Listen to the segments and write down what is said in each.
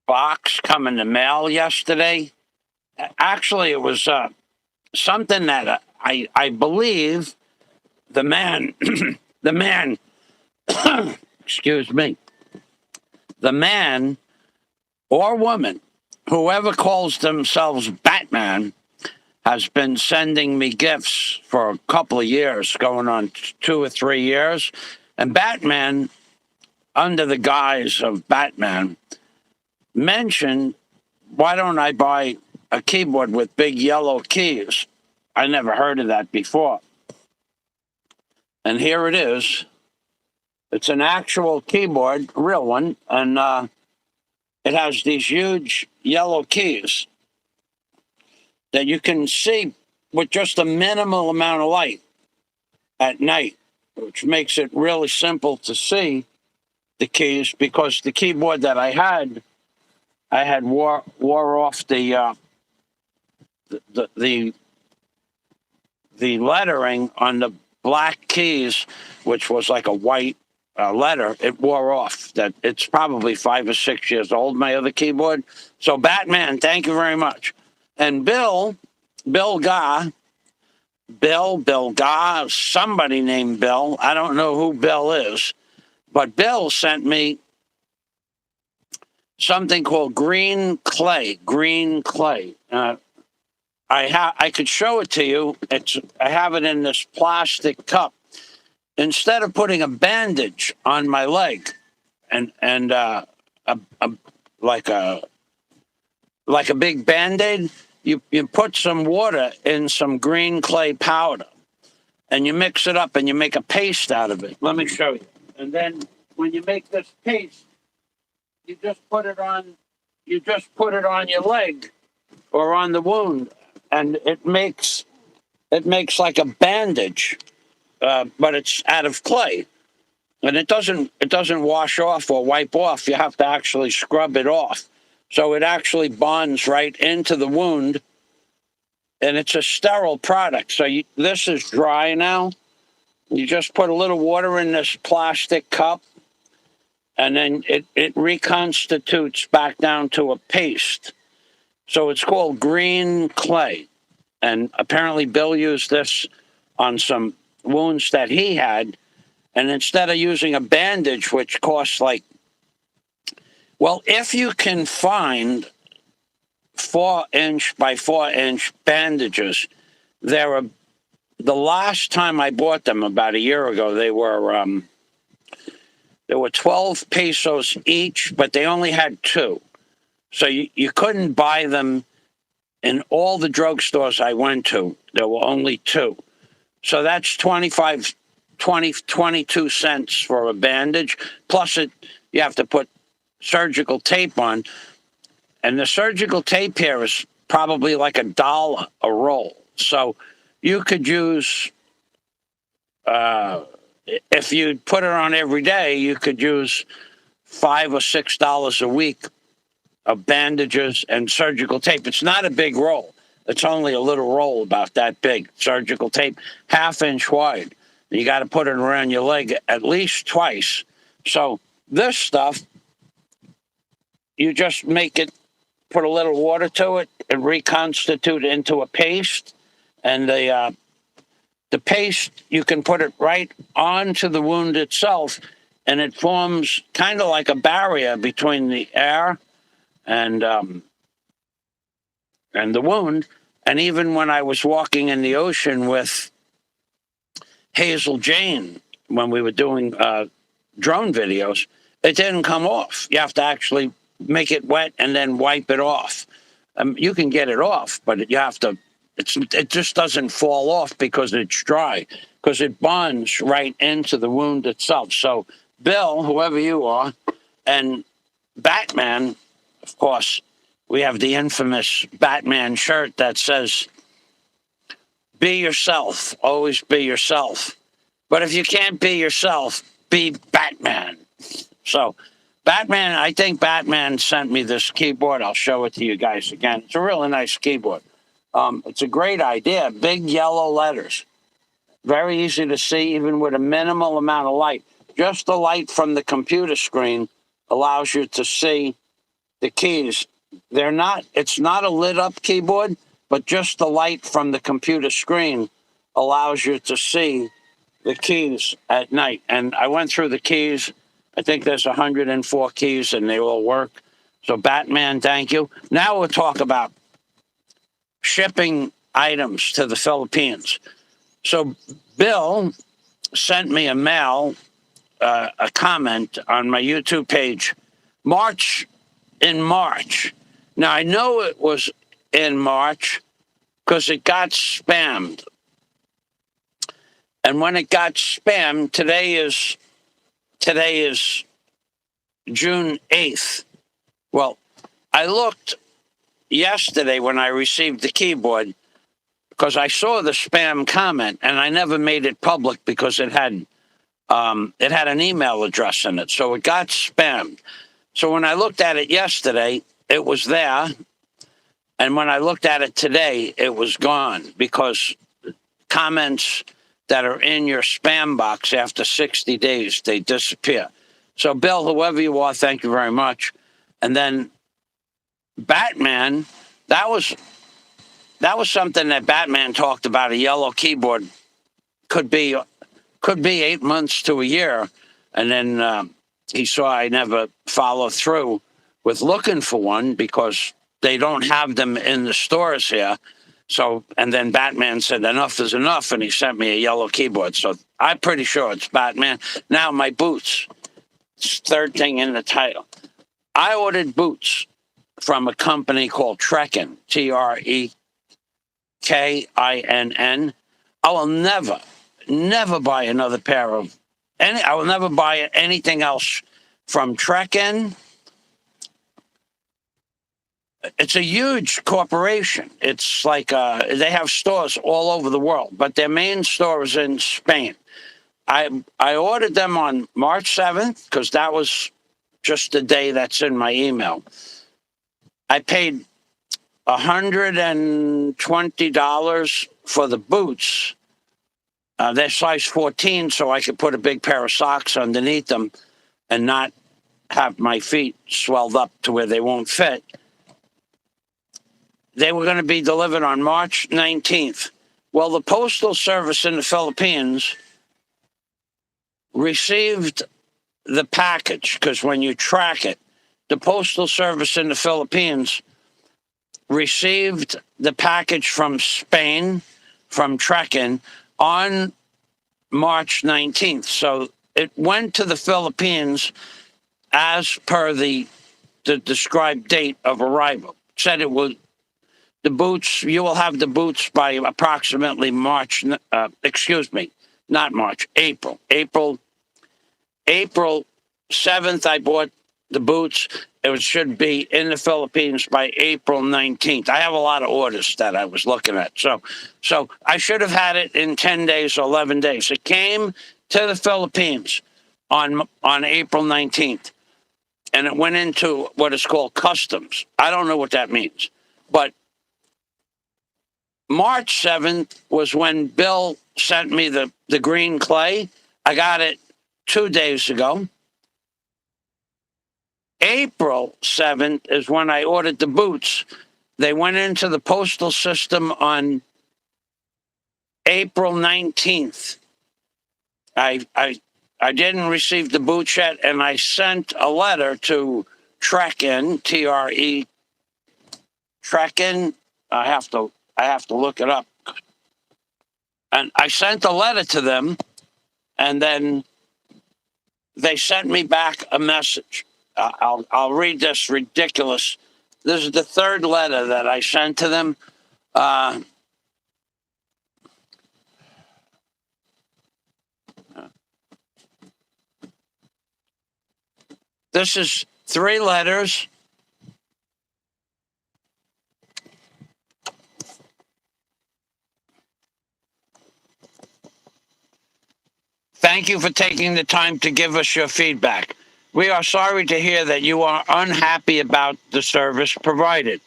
box come in the mail yesterday. Actually, it was something that I believe the man, the man, excuse me, the man or woman, whoever calls themselves Batman, has been sending me gifts for a couple of years, going on 2 or 3 years. And Batman, under the guise of Batman, mentioned, why don't I buy a keyboard with big yellow keys? I never heard of that before. And here it is. It's an actual keyboard, a real one, and it has these huge yellow keys that you can see with just a minimal amount of light at night, which makes it really simple to see the keys, because the keyboard that I had wore off the lettering on the black keys, which was like a white letter. It wore off. That it's probably 5 or 6 years old, my other keyboard. So Batman, thank you very much. And Bill Gah, somebody named Bill. I don't know who Bill is, but Bill sent me something called green clay. Green clay. I could show it to you. I have it in this plastic cup. Instead of putting a bandage on my leg and like a big Band-Aid, you put some water in some green clay powder, and you mix it up and you make a paste out of it. Let me show you. And then when you make this paste, you just put it on your leg or on the wound, and it makes like a bandage, but it's out of clay, and it doesn't wash off or wipe off. You have to actually scrub it off, so it actually bonds right into the wound, and it's a sterile product. So this is dry now. You just put a little water in this plastic cup, and then it reconstitutes back down to a paste. So it's called green clay. And apparently Bill used this on some wounds that he had. And instead of using a bandage, which costs if you can find 4-inch by 4-inch bandages, the last time I bought them about a year ago, they were 12 pesos each, but they only had 2. So you couldn't buy them in all the drugstores I went to. There were only 2. So that's 22 cents for a bandage. Plus you have to put surgical tape on. And the surgical tape here is probably like $1 a roll. So you could use, if you put it on every day, you could use $5 or $6 a week of bandages and surgical tape. It's not a big roll. It's only a little roll about that big, surgical tape, 1/2 inch wide. You got to put it around your leg at least twice. So this stuff, you just make it, put a little water to it, and reconstitute it into a paste. And the paste, you can put it right onto the wound itself, and it forms kind of like a barrier between the air and the wound. And even when I was walking in the ocean with Hazel Jane, when we were doing drone videos, it didn't come off. You have to actually make it wet and then wipe it off. You can get it off, but you have to. It just doesn't fall off because it's dry, because it bonds right into the wound itself. So, Bill, whoever you are, and Batman, of course, we have the infamous Batman shirt that says, "Be yourself, always be yourself." But if you can't be yourself, be Batman. So, Batman, I think Batman sent me this keyboard. I'll show it to you guys again. It's a really nice keyboard. It's a great idea. Big yellow letters. Very easy to see, even with a minimal amount of light. Just the light from the computer screen allows you to see the keys, they're not, it's not a lit up keyboard, but just the light from the computer screen allows you to see the keys at night. And I went through the keys. I think there's 104 keys and they all work. So, Batman, thank you. Now we'll talk about shipping items to the Philippines. So, Bill sent me a mail, a comment on my YouTube page, in March. Now, I know it was in March because it got spammed. And when it got spammed, today is June 8th. Well, I looked yesterday when I received the keyboard because I saw the spam comment and I never made it public because it had an email address in it. So it got spammed. So when I looked at it yesterday, it was there. And when I looked at it today, it was gone because comments that are in your spam box after 60 days, they disappear. So, Bill, whoever you are, thank you very much. And then Batman, that was something that Batman talked about. A yellow keyboard could be 8 months to a year, and then he saw I never follow through with looking for one because they don't have them in the stores here. So, and then Batman said, enough is enough, and he sent me a yellow keyboard. So I'm pretty sure it's Batman. Now, my boots, third thing in the title. I ordered boots from a company called Trekin, Trekinn. I will never buy another pair of I will never buy anything else from Trekin. It's a huge corporation. It's like they have stores all over the world, but their main store is in Spain. I ordered them on March 7th because that was just the day that's in my email. I paid $120 for the boots. They're size 14, so I could put a big pair of socks underneath them and not have my feet swelled up to where they won't fit. They were going to be delivered on March 19th. Well, the Postal Service in the Philippines received the package because when you track it, the Postal Service in the Philippines received the package from Spain, from Trekin, on March 19th. So it went to the Philippines as per the described date of arrival. It said it was the boots, you will have the boots by approximately April. April 7th, I bought the boots. It should be in the Philippines by April 19th. I have a lot of orders that I was looking at. So I should have had it in 10 days or 11 days. It came to the Philippines on April 19th, and it went into what is called customs. I don't know what that means, but March 7th was when Bill sent me the green clay. I got it 2 days ago. April 7th is when I ordered the boots. They went into the postal system on April 19th. I didn't receive the boots yet, and I sent a letter to Trekin, Trekin. I have to look it up. And I sent a letter to them, and then they sent me back a message. I'll read this ridiculous. This is the third letter that I sent to them. This is 3 letters. Thank you for taking the time to give us your feedback. We are sorry to hear that you are unhappy about the service provided.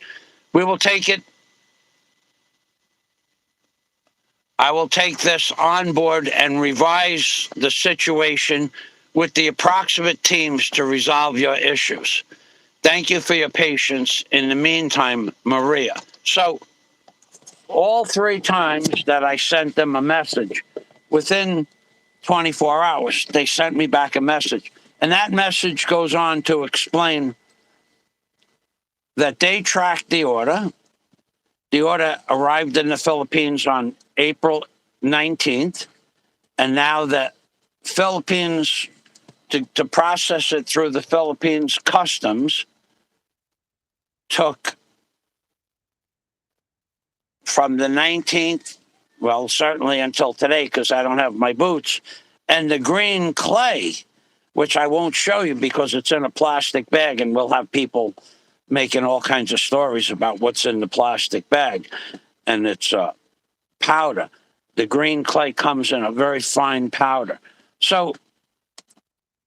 We will take it. I will take this on board and revise the situation with the approximate teams to resolve your issues. Thank you for your patience. In the meantime, Maria. So, all three times that I sent them a message, within 24 hours, they sent me back a message. And that message goes on to explain that they tracked the order. The order arrived in the Philippines on April 19th. And now the Philippines, to process it through the Philippines customs, took from the 19th, well, certainly until today, because I don't have my boots, and the green clay, which I won't show you because it's in a plastic bag, and we'll have people making all kinds of stories about what's in the plastic bag, and it's powder. The green clay comes in a very fine powder. So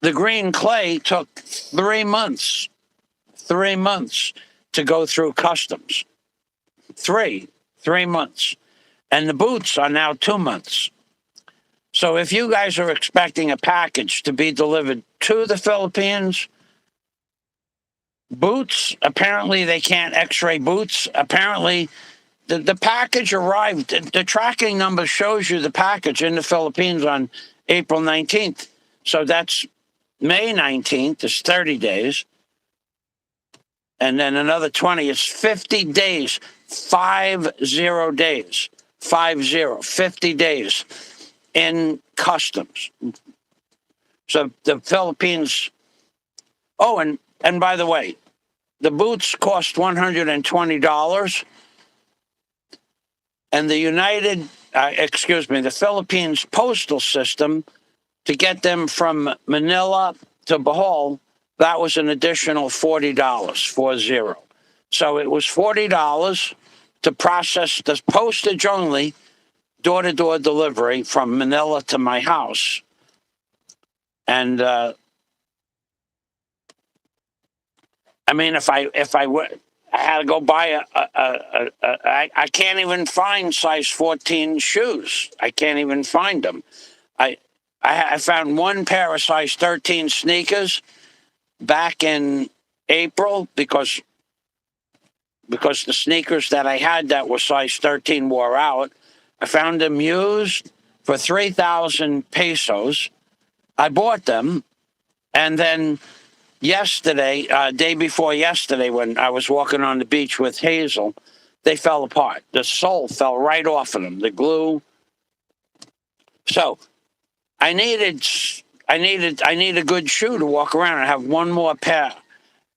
the green clay took 3 months to go through customs. Three months. And the boots are now 2 months. So if you guys are expecting a package to be delivered to the Philippines, boots, apparently they can't x-ray boots. Apparently the package arrived. The tracking number shows you the package in the Philippines on April 19th. So that's May 19th is 30 days. And then another 20 is 50 days, 50 days, 50 days in customs. So the Philippines, oh, and by the way, the boots cost $120, and the Philippines postal system, to get them from Manila to Bohol, that was an additional $40, 40. So it was $40 to process the postage only, door-to-door delivery from Manila to my house. And I mean, if I had to go buy I can't even find size 14 shoes. I can't even find them. I found one pair of size 13 sneakers back in April because the sneakers that I had that were size 13 wore out. I found them used for 3,000 pesos. I bought them, and then yesterday, day before yesterday, when I was walking on the beach with Hazel, they fell apart. The sole fell right off of them, the glue. So I need a good shoe to walk around. I have one more pair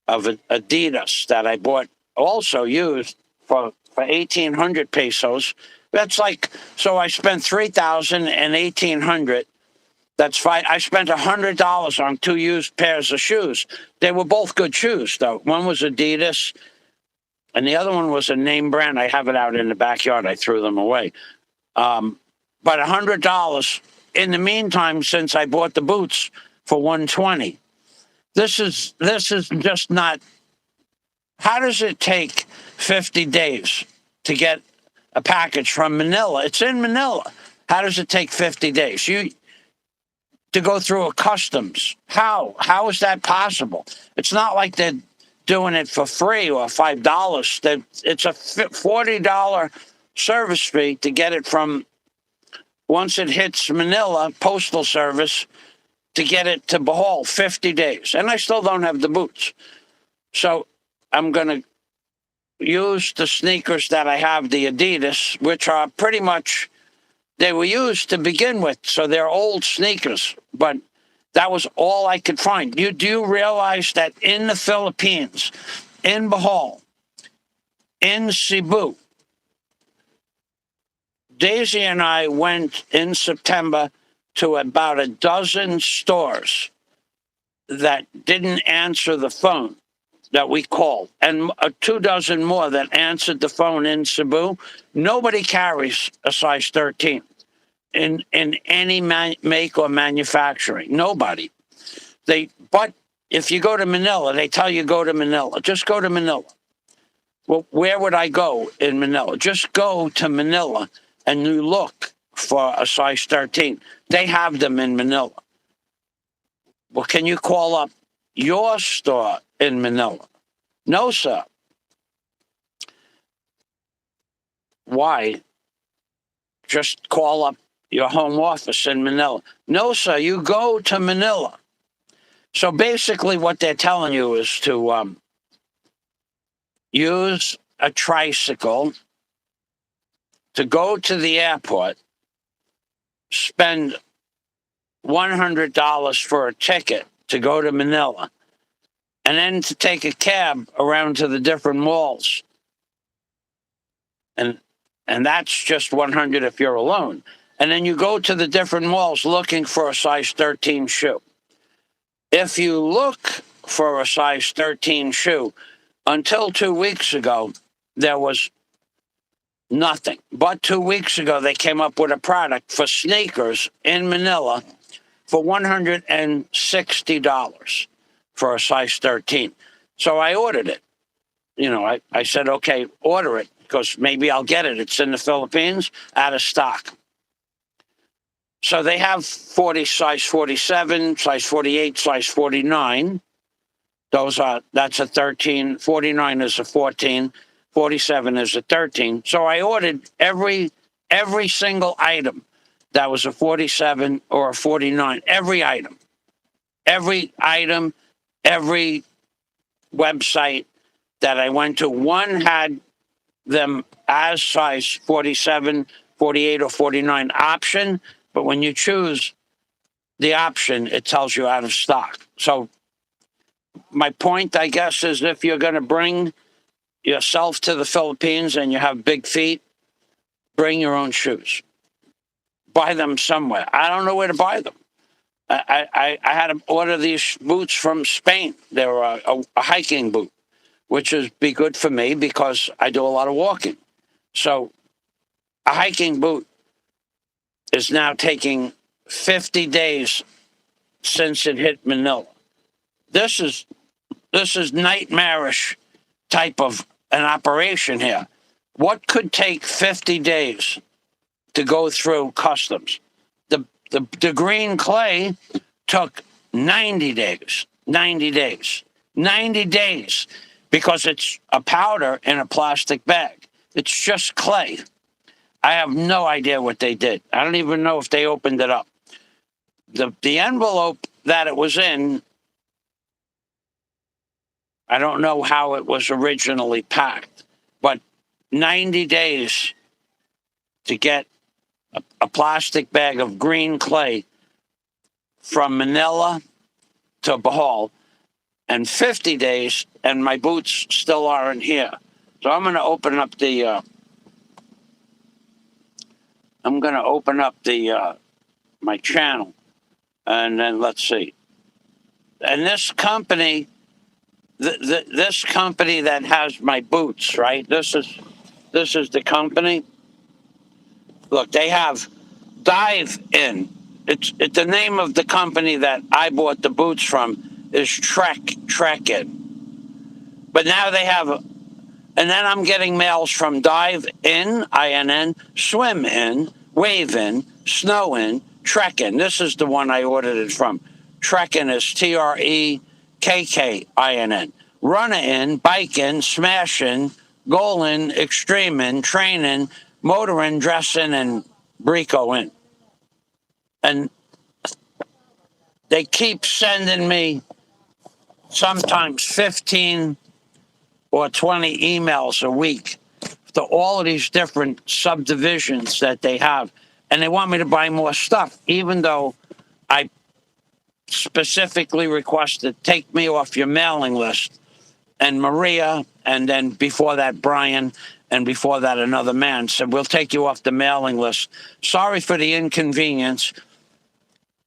of Adidas that I bought, also used for 1,800 pesos. That's like, so I spent 3,000 and 1,800. That's fine. I spent $100 on two used pairs of shoes. They were both good shoes, though. One was Adidas, and the other one was a name brand. I have it out in the backyard. I threw them away. But $100. In the meantime, since I bought the boots for 120, this is just not. How does it take 50 days to get a package from Manila? It's in Manila. How does it take 50 days? To go through a customs. How is that possible? It's not like they're doing it for free or $5. It's a $40 service fee to get it from, once it hits Manila postal service, to get it to Bohol, 50 days. And I still don't have the boots. So I'm going to use the sneakers that I have, the Adidas, which are pretty much, they were used to begin with, so they're old sneakers, but that was all I could find. Do you realize that in the Philippines, in Bohol, in Cebu, Daisy and I went in September to about a dozen stores that didn't answer the phone that we called, and 24 more that answered the phone in Cebu. Nobody carries a size 13 in any make or manufacturing. Nobody. But if you go to Manila, they tell you go to Manila. Just go to Manila. Well, where would I go in Manila? Just go to Manila and you look for a size 13. They have them in Manila. Well, can you call up your store in Manila No, sir. Why? Just call up your home office in Manila. No, sir. You go to Manila. So basically, what they're telling you is to use a tricycle to go to the airport, spend $100 for a ticket to go to Manila, and then to take a cab around to the different malls. And that's just 100 if you're alone. And then you go to the different malls looking for a size 13 shoe. If you look for a size 13 shoe, until 2 weeks ago, there was nothing. But 2 weeks ago, they came up with a product for sneakers in Manila for $160 for a size 13. So I ordered it. I said, okay, order it because maybe I'll get it. It's in the Philippines, out of stock. So they have size 47, size 48, size 49. That's a 13. 49 is a 14. 47 is a 13. So I ordered every single item that was a 47 or a 49. Every item, every website that I went to, one had them as size 47, 48, or 49 option. But when you choose the option, it tells you out of stock. So my point, I guess, is if you're going to bring yourself to the Philippines and you have big feet, bring your own shoes. Buy them somewhere. I don't know where to buy them. I had to order these boots from Spain. They were a hiking boot, which would be good for me because I do a lot of walking. So a hiking boot is now taking 50 days since it hit Manila. This is nightmarish type of an operation here. What could take 50 days to go through customs? The green clay took 90 days. 90 days. 90 days because it's a powder in a plastic bag. It's just clay. I have no idea what they did. I don't even know if they opened it up. The envelope that it was in, I don't know how it was originally packed, but 90 days to get a plastic bag of green clay from Manila to Bohol, and 50 days, and my boots still aren't here. So I'm going to open up my channel, and then let's see. And this company, this company that has my boots, right? This is the company. Look, they have Dive In. It's the name of the company that I bought the boots from is Trek In. But now they have, and then I'm getting mails from Dive In, INN, Swim In, Wave In, Snow In, Trek In. This is the one I ordered it from. Trek In is TREKKINN. Runner In, Bike In, Smash In, Goal In, Extreme In, Train In, Motor In, Dress In, and Brico In. And they keep sending me sometimes 15 or 20 emails a week to all of these different subdivisions that they have. And they want me to buy more stuff, even though I specifically requested take me off your mailing list. And Maria, and then before that, Brian, and before that, another man said, we'll take you off the mailing list. Sorry for the inconvenience.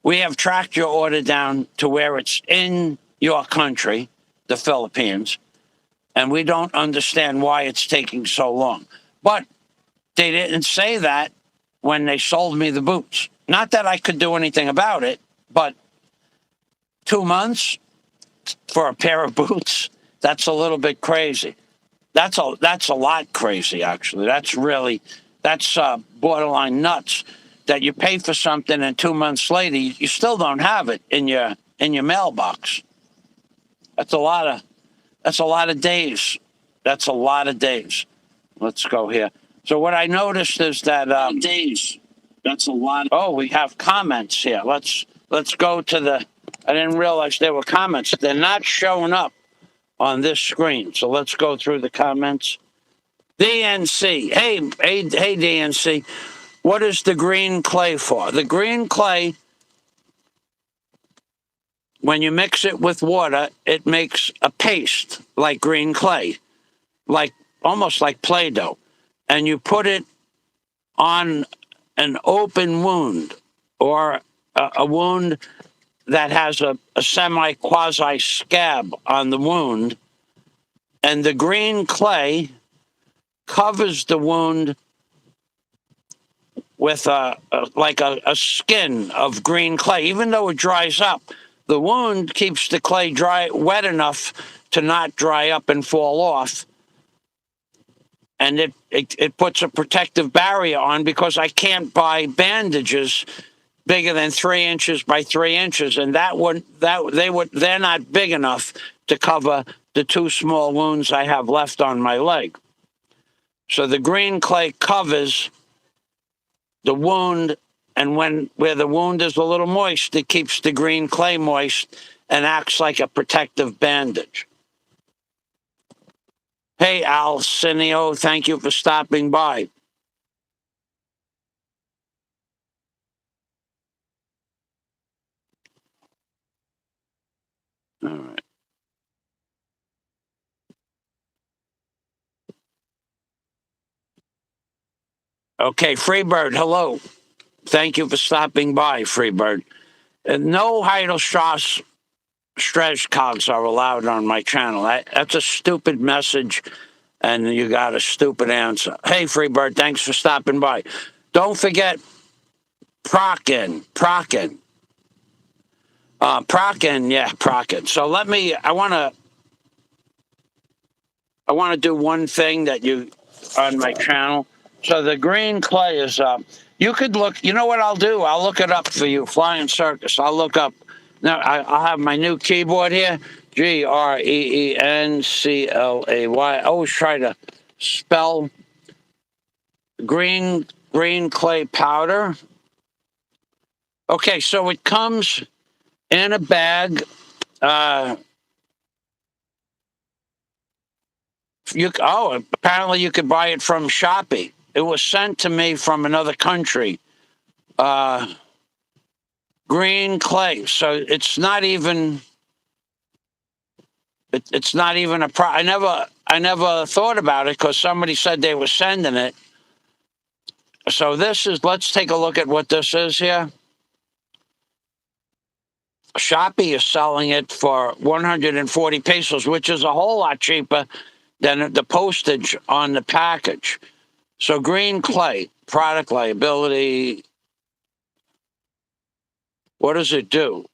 We have tracked your order down to where it's in your country, the Philippines, and we don't understand why it's taking so long. But they didn't say that when they sold me the boots. Not that I could do anything about it, but 2 months for a pair of boots, that's a little bit crazy. That's a lot crazy, actually. That's borderline nuts that you pay for something and 2 months later you still don't have it in your mailbox. That's a lot That's a lot of days. That's a lot of days. Let's go here. So what I noticed is that days. That's a lot. Oh, we have comments here. Let's go to the. I didn't realize there were comments. They're not showing up on this screen. So let's go through the comments. DNC. Hey, DNC. What is the green clay for? The green clay, when you mix it with water, it makes a paste like green clay, like almost like Play-Doh. And you put it on an open wound or a wound that has a semi-quasi scab on the wound. And the green clay covers the wound with a skin of green clay. Even though it dries up, the wound keeps the clay wet enough to not dry up and fall off. And it puts a protective barrier on, because I can't buy bandages bigger than 3 inches by 3 inches, and they're not big enough to cover the 2 small wounds I have left on my leg. So the green clay covers the wound, and where the wound is a little moist, it keeps the green clay moist and acts like a protective bandage. Hey, Alcinio, thank you for stopping by. All right. Okay, Freebird, hello. Thank you for stopping by, Freebird. No Heidelstrasse stretch cogs are allowed on my channel. That's a stupid message, and you got a stupid answer. Hey, Freebird, thanks for stopping by. Don't forget Prockin. Prockin. So I want to do one thing that you on my channel. So the green clay is you could look. You know what I'll do? I'll look it up for you. Flying Circus. I'll look up. Now I'll have my new keyboard here. GREENCLAY. I always try to spell green clay powder. Okay, so it comes in a bag. Apparently you could buy it from Shopee. It was sent to me from another country. Green clay. So it's not even. It's not even a I never thought about it, because somebody said they were sending it. So let's take a look at what this is here. Shopee is selling it for 140 pesos, which is a whole lot cheaper than the postage on the package. So green clay, product liability. What does it do?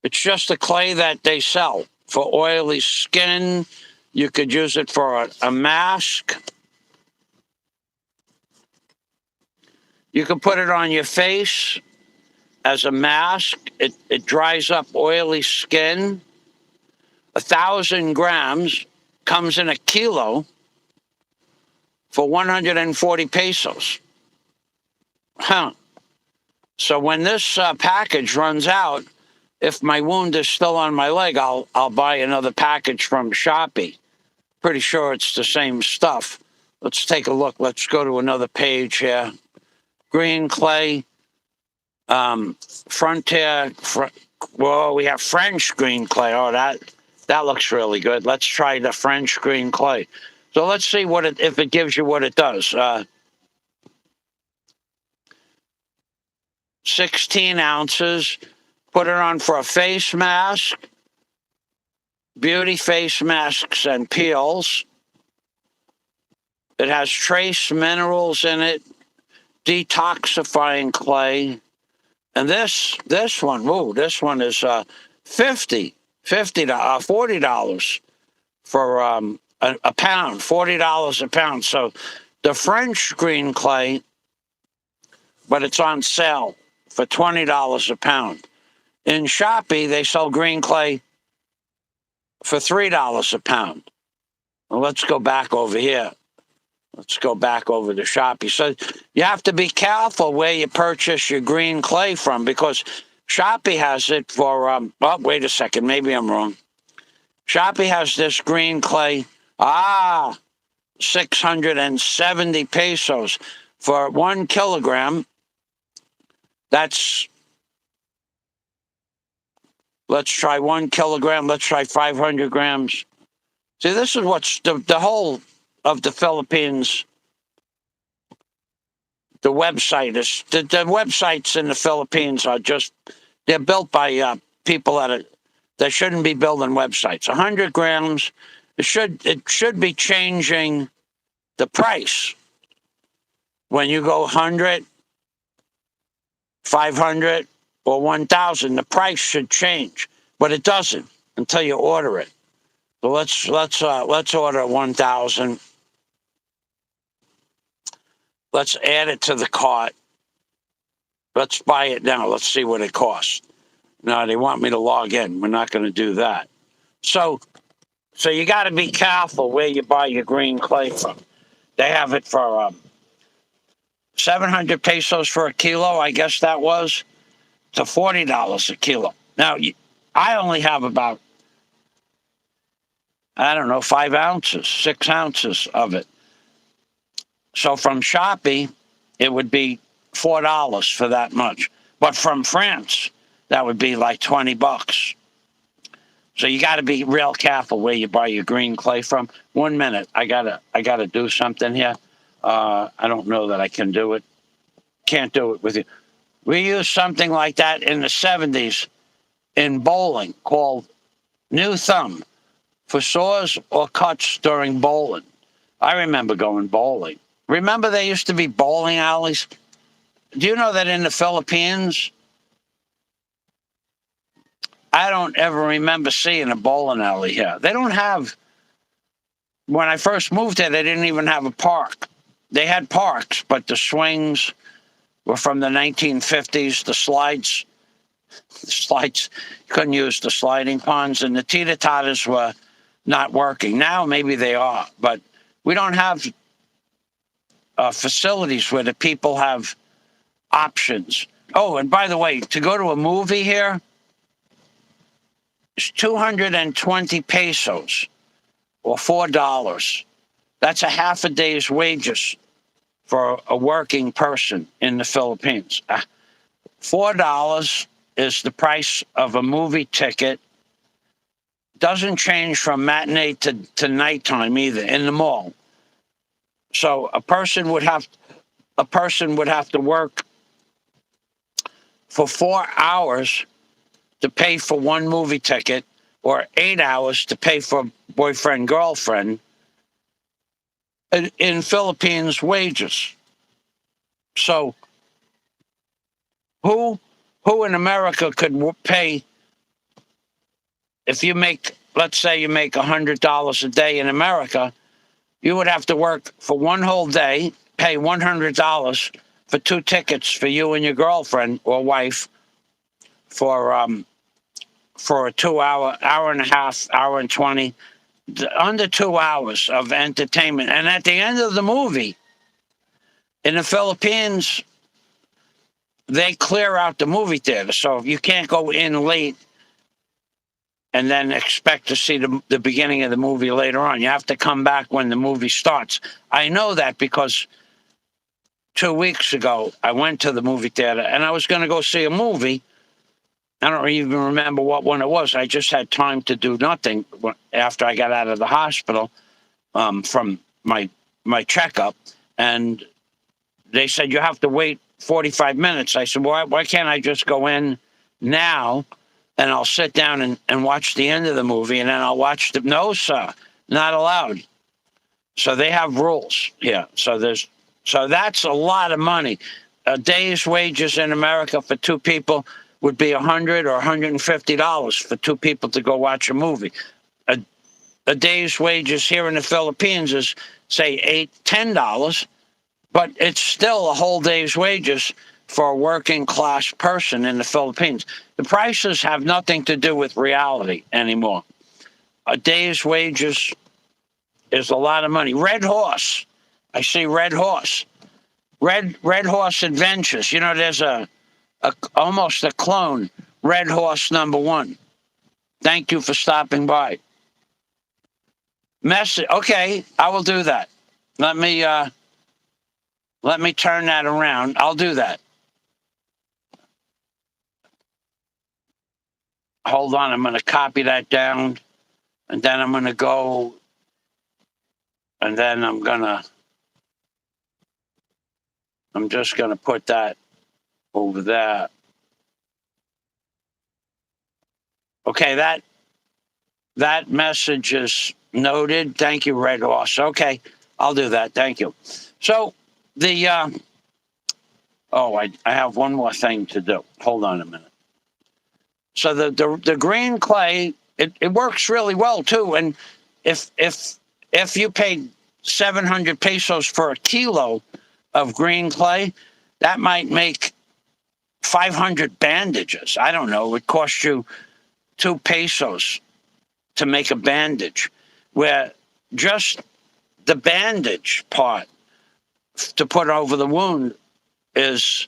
It's just a clay that they sell for oily skin. You could use it for a mask. You can put it on your face as a mask. It dries up oily skin. 1,000 grams comes in a kilo for 140 pesos. Huh. So when this package runs out, if my wound is still on my leg, I'll buy another package from Shopee. Pretty sure it's the same stuff. Let's take a look. Let's go to another page here. Green clay, Frontier. Whoa, we have French green clay. Oh, that looks really good. Let's try the French green clay. So let's see if it gives you what it does. 16 ounces. Put it on for a face mask, beauty face masks and peels. It has trace minerals in it, detoxifying clay. And this one, this one is $40 for a pound, $40 a pound. So the French green clay, but it's on sale for $20 a pound. In Shopee, they sell green clay for $3 a pound. Well, let's go back over here. Let's go back over to Shopee. So you have to be careful where you purchase your green clay from, because Shopee has it for, oh, wait a second, maybe I'm wrong. Shopee has this green clay, 670 pesos for 1 kilogram. That's, let's try 1 kilogram, let's try 500 grams. See, this is what's the whole of the Philippines. The website is the websites in the Philippines are just, they're built by people that shouldn't be building websites. 100 grams, it should be changing the price when you go 100, 500, or 1,000. The price should change, but it doesn't until you order it. So let's order 1,000. Let's add it to the cart. Let's buy it now. Let's see what it costs. No, they want me to log in. We're not going to do that. So you got to be careful where you buy your green clay from. They have it for 700 pesos for a kilo, I guess that was, to $40 a kilo. Now, I only have about, I don't know, 5 ounces, 6 ounces of it. So from Shopee, it would be $4 for that much. But from France, that would be like $20. So you got to be real careful where you buy your green clay from. 1 minute, I gotta do something here. I don't know that I can do it. Can't do it with you. We used something like that in the 70s in bowling called New Thumb for sores or cuts during bowling. I remember going bowling. Remember there used to be bowling alleys? Do you know that in the Philippines, I don't ever remember seeing a bowling alley here. They don't have, when I first moved here, they didn't even have a park. They had parks, but the swings were from the 1950s. The slides, couldn't use the sliding ponds, and the teeter-totters were not working. Now maybe they are, but we don't have facilities where the people have options. Oh, and by the way, to go to a movie here, it's 220 pesos or $4. That's a half a day's wages for a working person in the Philippines. $4 is the price of a movie ticket. Doesn't change from matinee to nighttime either in the mall. So a person would have to work for 4 hours to pay for one movie ticket, or 8 hours to pay for boyfriend, girlfriend in Philippines wages. So who in America could pay, if you make, let's say you make $100 a day in America, you would have to work for one whole day, pay $100 for 2 tickets for you and your girlfriend or wife for a 2 hour, hour and a half, hour and 20, under 2 hours of entertainment. And at the end of the movie, in the Philippines, they clear out the movie theater. So you can't go in late and then expect to see the beginning of the movie later on. You have to come back when the movie starts. I know that because 2 weeks ago, I went to the movie theater and I was going to go see a movie. I don't even remember what one it was. I just had time to do nothing after I got out of the hospital from my checkup. And they said, you have to wait 45 minutes. I said, why can't I just go in now and I'll sit down and watch the end of the movie and then I'll watch the... No, sir, not allowed. So they have rules here. So that's a lot of money. A day's wages in America for 2 people would be $100 or $150 for 2 people to go watch a movie. A day's wages here in the Philippines is, say, $10, but it's still a whole day's wages for a working class person in the Philippines. The prices have nothing to do with reality anymore. a day's wages is a lot of money. Red Horse. I see Red Horse. Red Horse Adventures. You know, there's a almost a clone. Red Horse #1. Thank you for stopping by. Message. Okay, I will do that. Let me turn that around. I'll do that. Hold on, I'm going to copy that down, and then I'm going to go, and then I'm just going to put that over there. Okay, that message is noted. Thank you, Red Horse. Okay, I'll do that. Thank you. So the I have one more thing to do. Hold on a minute. So the green clay, it works really well too. And if you paid 700 pesos for a kilo of green clay, that might make 500 bandages. I don't know. It would cost you 2 pesos to make a bandage, where just the bandage part to put over the wound is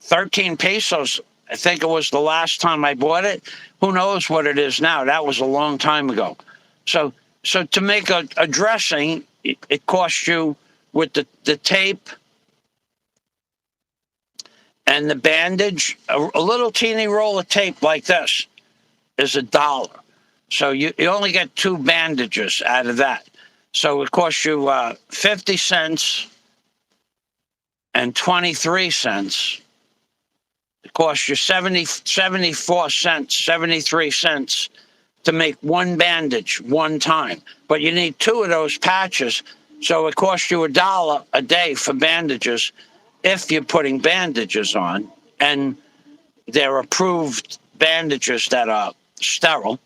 13 pesos. I think it was the last time I bought it. Who knows what it is now? That was a long time ago. So to make a dressing, it costs you, with the tape and the bandage, a little teeny roll of tape like this is $1. So you only get 2 bandages out of that. So it costs you 50 cents and 23 cents. It costs you 74 cents, 73 cents to make 1 bandage 1 time. But you need 2 of those patches. So it costs you $1 a day for bandages if you're putting bandages on. And they're approved bandages that are sterile.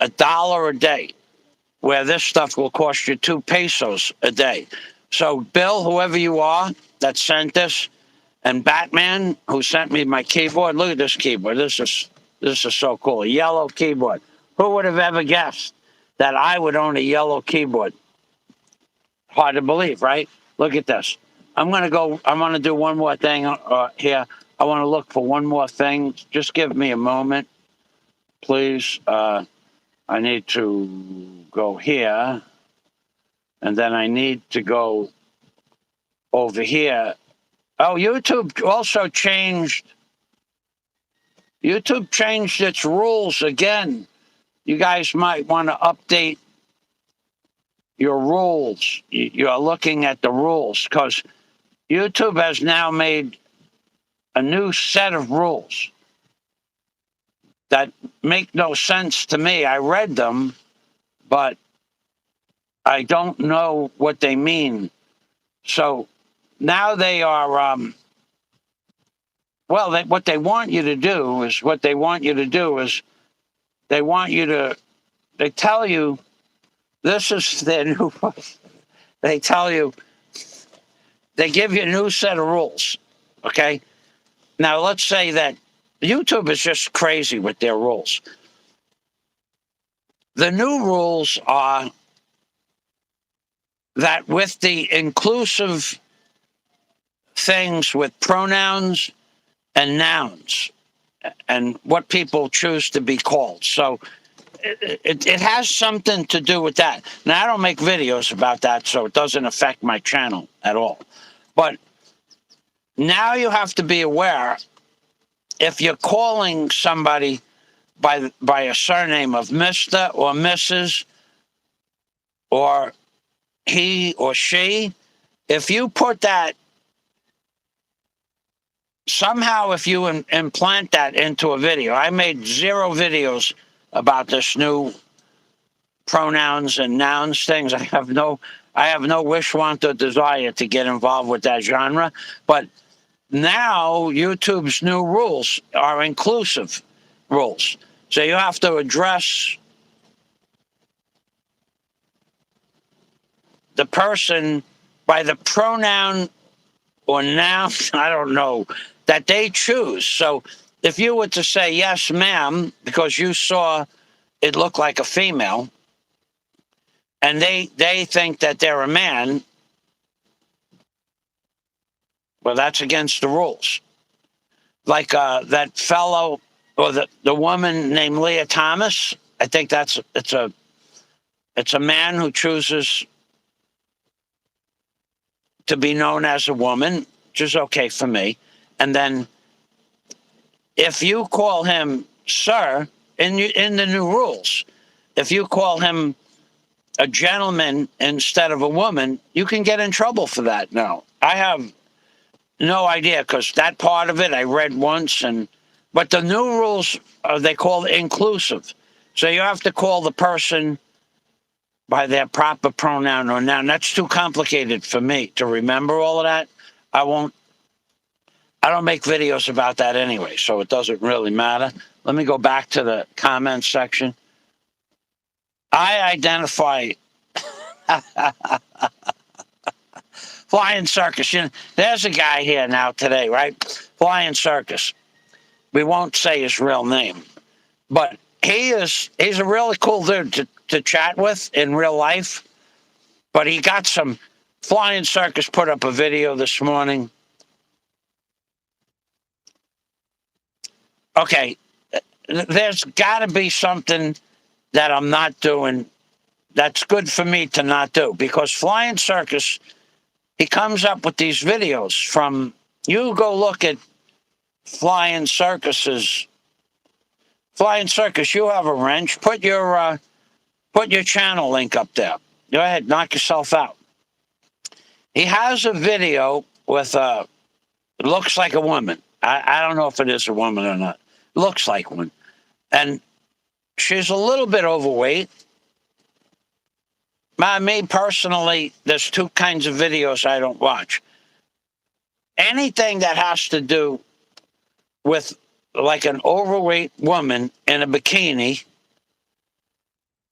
$1 a day, where this stuff will cost you 2 pesos a day. So Bill, whoever you are that sent this, and Batman, who sent me my keyboard. Look at this keyboard. This is so cool. A yellow keyboard. Who would have ever guessed that I would own a yellow keyboard? Hard to believe, right? Look at this. I'm going to do one more thing here. I want to look for one more thing. Just give me a moment, please. I need to go here, and then I need to go over here. Oh, YouTube also changed its rules again. You guys might want to update your rules. You're looking at the rules, because YouTube has now made a new set of rules that make no sense to me. I read them, but I don't know what they mean. So now they are, what they want you to do is, they tell you, this is their new, they tell you, they give you a new set of rules, okay? Now, let's say that YouTube is just crazy with their rules. The new rules are that with the inclusive things with pronouns and nouns and what people choose to be called. So it has something to do with that. Now, I don't make videos about that, so it doesn't affect my channel at all. But now you have to be aware, if you're calling somebody by a surname of Mr. or Mrs. or he or she, if you put that, somehow if you implant that into a video, I made 0 videos about this new pronouns and nouns things. I have no wish, want, or desire to get involved with that genre. But now YouTube's new rules are inclusive rules. So you have to address the person by the pronoun or noun, I don't know, that they choose. So if you were to say yes, ma'am, because you saw it looked like a female, and they think that they're a man, well, that's against the rules. Like that fellow or the woman named Leah Thomas. I think it's a man who chooses to be known as a woman, which is okay for me. And then if you call him sir in the new rules, if you call him a gentleman instead of a woman, you can get in trouble for that now. I have no idea because that part of it I read once, but the new rules they call inclusive, so you have to call the person by their proper pronoun or noun. That's too complicated for me to remember all of that. I won't. I don't make videos about that anyway, so it doesn't really matter. Let me go back to the comments section. I identify Flying Circus. You know, there's a guy here now today, right? Flying Circus. We won't say his real name, but he's a really cool dude to chat with in real life. But he got some Flying Circus put up a video this morning. Okay, there's got to be something that I'm not doing that's good for me to not do, because Flying Circus, he comes up with these videos from, you go look at Flying Circus, you have a wrench, put your channel link up there. Go ahead, knock yourself out. He has a video with it looks like a woman. I don't know if it is a woman or not. Looks like one. And she's a little bit overweight. Me personally, there's two kinds of videos I don't watch. Anything that has to do with like an overweight woman in a bikini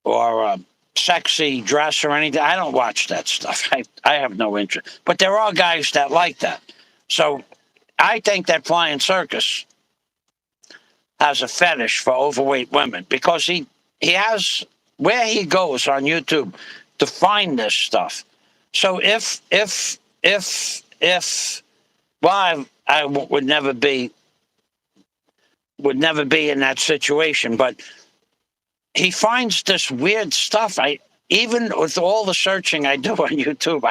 or a sexy dress or anything, I don't watch that stuff. I have no interest. But there are guys that like that. So I think that Flying Circus has a fetish for overweight women, because he has, where he goes on YouTube to find this stuff. So well, I would never be in that situation, but he finds this weird stuff. Even with all the searching I do on YouTube,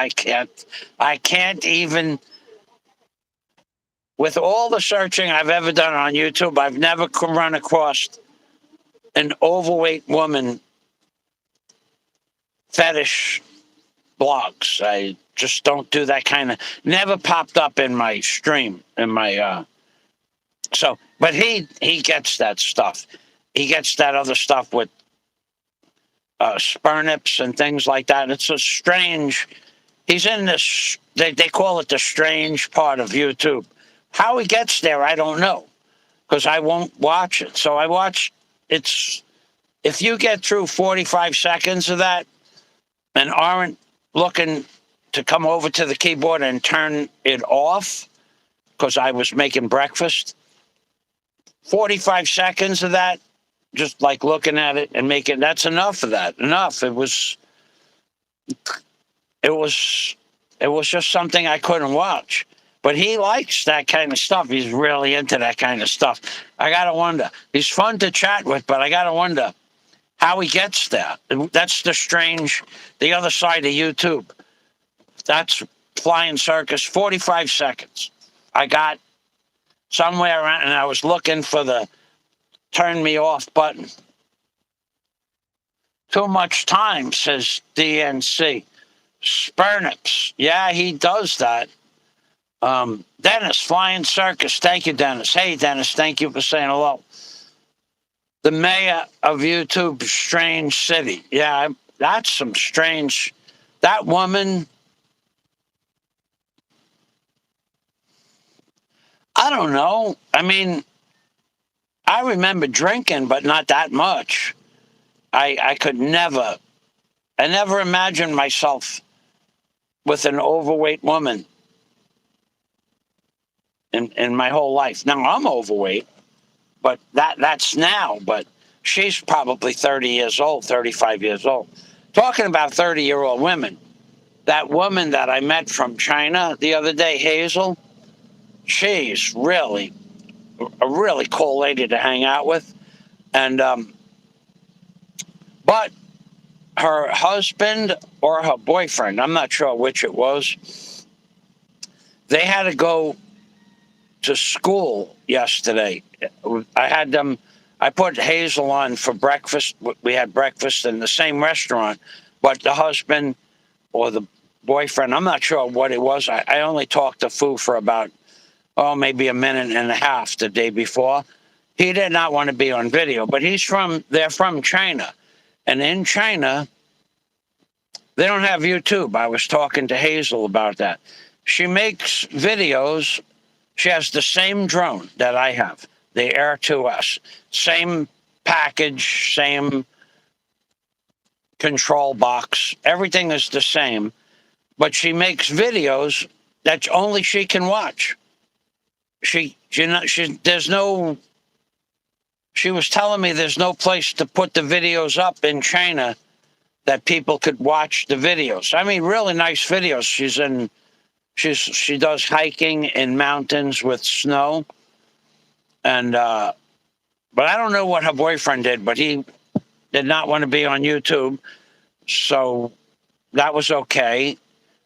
I can't even. With all the searching I've ever done on YouTube, I've never run across an overweight woman fetish blogs. I just don't do that kind of, never popped up in my stream, but he gets that stuff. He gets that other stuff with Spernips and things like that. It's a strange, he's in this, they call it the strange part of YouTube. How he gets there, I don't know, because I won't watch it. So I watch, if you get through 45 seconds of that and aren't looking to come over to the keyboard and turn it off, because I was making breakfast, 45 seconds of that, just like looking at it and making, that's enough of that. Enough. It was just something I couldn't watch. But he likes that kind of stuff. He's really into that kind of stuff. I got to wonder. He's fun to chat with, but I got to wonder how he gets there. That's the other side of YouTube. That's Flying Circus, 45 seconds. I got somewhere around, and I was looking for the turn me off button. Too much time, says DNC. Spernips. Yeah, he does that. Dennis, Flying Circus. Thank you, Dennis. Hey, Dennis, thank you for saying hello. The mayor of YouTube, Strange City. Yeah, that's some strange. That woman, I don't know. I mean, I remember drinking, but not that much. I never imagined myself with an overweight woman in my whole life. Now I'm overweight, but that's now. But she's probably 30 years old, 35 years old. Talking about 30-year-old women, that woman that I met from China the other day, Hazel, she's really a really cool lady to hang out with. And but her husband or her boyfriend, I'm not sure which it was, they had to go to school yesterday. I put Hazel on for breakfast. We had breakfast in the same restaurant, but the husband or the boyfriend, I'm not sure what it was. I only talked to Fu for about, maybe a minute and a half the day before. He did not want to be on video, but they're from China. And in China, they don't have YouTube. I was talking to Hazel about that. She makes videos. She has the same drone that I have, the Air 2S. Same package, same control box. Everything is the same. But she makes videos that only she can watch. She was telling me there's no place to put the videos up in China that people could watch the videos. I mean, really nice videos. She does hiking in mountains with snow, and but I don't know what her boyfriend did, but he did not want to be on YouTube, so that was okay.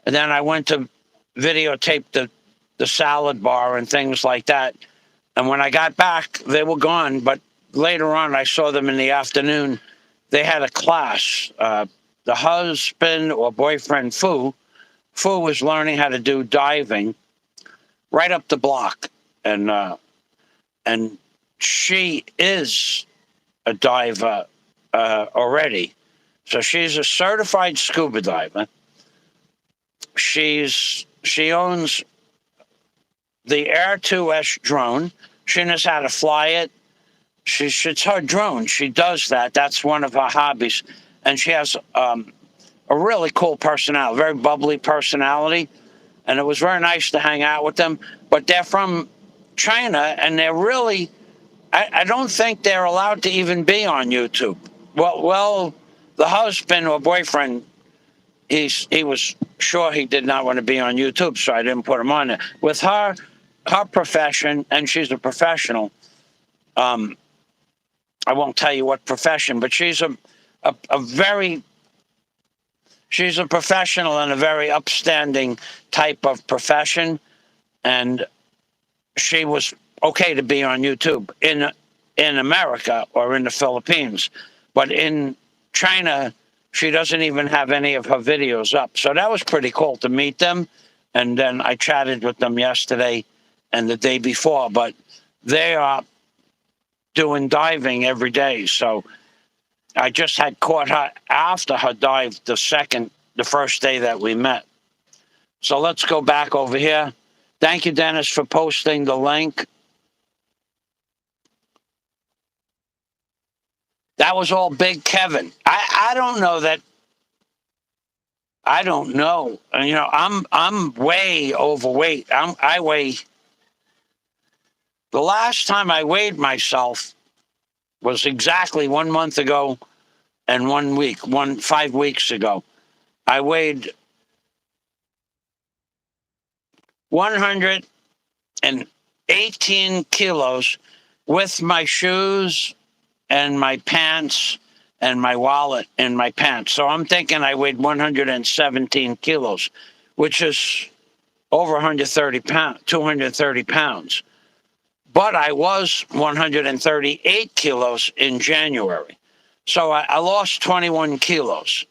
And then I went to videotape the salad bar and things like that. And when I got back, they were gone. But later on, I saw them in the afternoon. They had a class. The husband or boyfriend, Fu was learning how to do diving right up the block. And she is a diver already. So she's a certified scuba diver. She owns the Air 2S drone. She knows how to fly it. It's her drone. She does that. That's one of her hobbies. And she has a really cool personality, very bubbly personality. And it was very nice to hang out with them. But they're from China, and they're really, I don't think they're allowed to even be on YouTube. Well, the husband or boyfriend, he was sure he did not want to be on YouTube, so I didn't put him on there. With her profession, and she's a professional, I won't tell you what profession, but she's she's a professional in a very upstanding type of profession, and she was okay to be on YouTube in America or in the Philippines, but in China, she doesn't even have any of her videos up. So that was pretty cool to meet them. And then I chatted with them yesterday and the day before, but they are doing diving every day. So I just had caught her after her dive the first day that we met. So let's go back over here. Thank you, Dennis, for posting the link. That was all Big Kevin. I don't know that. I don't know. You know, I'm way overweight. I weigh. The last time I weighed myself was exactly 1 month ago and 1 week, 5 weeks ago. I weighed 118 kilos with my shoes and my pants and my wallet in my pants. So I'm thinking I weighed 117 kilos, which is over 130 pounds, 230 pounds. But I was 138 kilos in January. So I lost 21 kilos.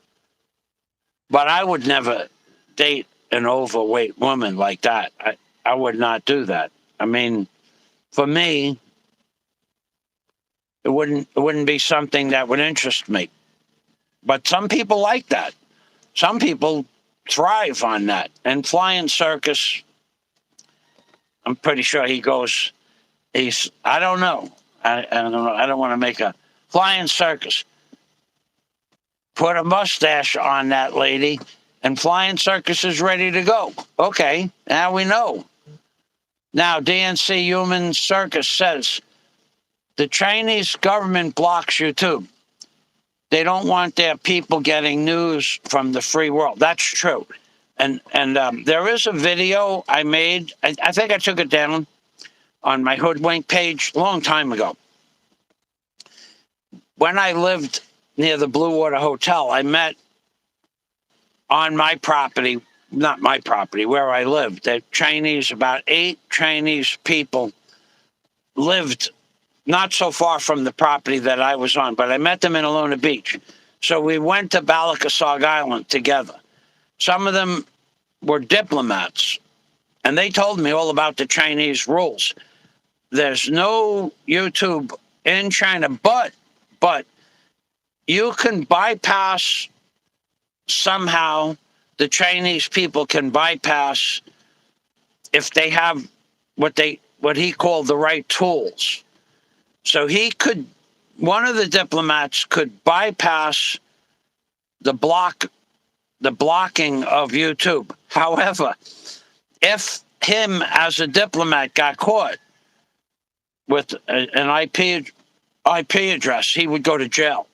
But I would never date an overweight woman like that. I would not do that. I mean, for me, it wouldn't be something that would interest me. But some people like that. Some people thrive on that. And Flying Circus, I'm pretty sure I don't know. I don't know. I don't want to make a Flying Circus. Put a mustache on that lady, and Flying Circus is ready to go. Okay, now we know. Now, DNC Human Circus says, the Chinese government blocks YouTube. They don't want their people getting news from the free world. That's true. And there is a video I made. I think I took it down on my Hoodwink page a long time ago. When I lived near the Blue Water Hotel, I met on my property, not my property, where I lived, the Chinese, about 8 Chinese people lived not so far from the property that I was on, but I met them in Alona Beach. So we went to Balikasog Island together. Some of them were diplomats, and they told me all about the Chinese rules. There's no YouTube in China, but you can bypass somehow. The Chinese people can bypass if they have what he called the right tools. So one of the diplomats could bypass the blocking of YouTube. However, if him as a diplomat got caught with an IP address, he would go to jail.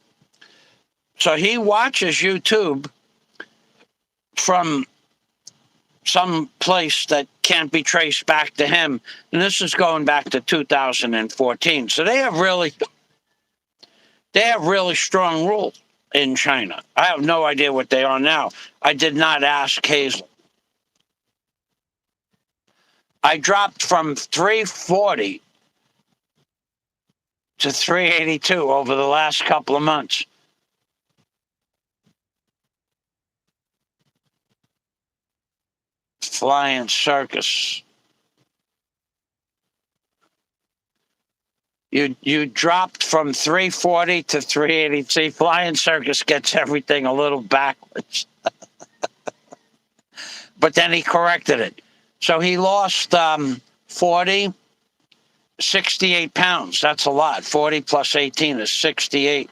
So he watches YouTube from some place that can't be traced back to him. And this is going back to 2014. So they have really strong rules in China. I have no idea what they are now. I did not ask Hazel. I dropped from 340 to 382 over the last couple of months. Flying Circus. You dropped from 340 to 380. See, Flying Circus gets everything a little backwards. But then he corrected it. So he lost 68 pounds. That's a lot. 40 plus 18 is 68.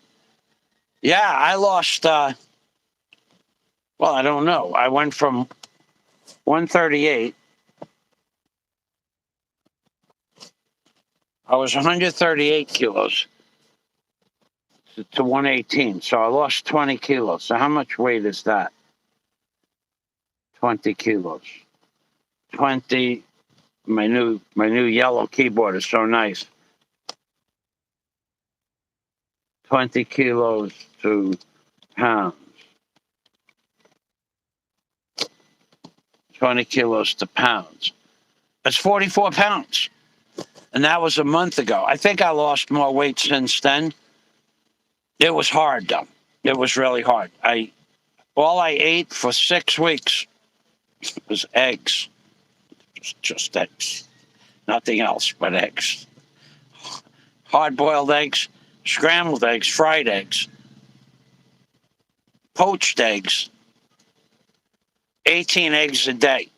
Yeah, I lost, well, I don't know. I went from 138. I was 138 kilos to 118. So I lost 20 kilos. So how much weight is that? 20 kilos. 20. My new yellow keyboard is so nice. 20 kilos to pounds. 20 kilos to pounds. That's 44 pounds. And that was a month ago. I think I lost more weight since then. It was hard, though. It was really hard. All I ate for 6 weeks was eggs. Just eggs. Nothing else but eggs. Hard-boiled eggs, scrambled eggs, fried eggs, poached eggs, 18 eggs a day.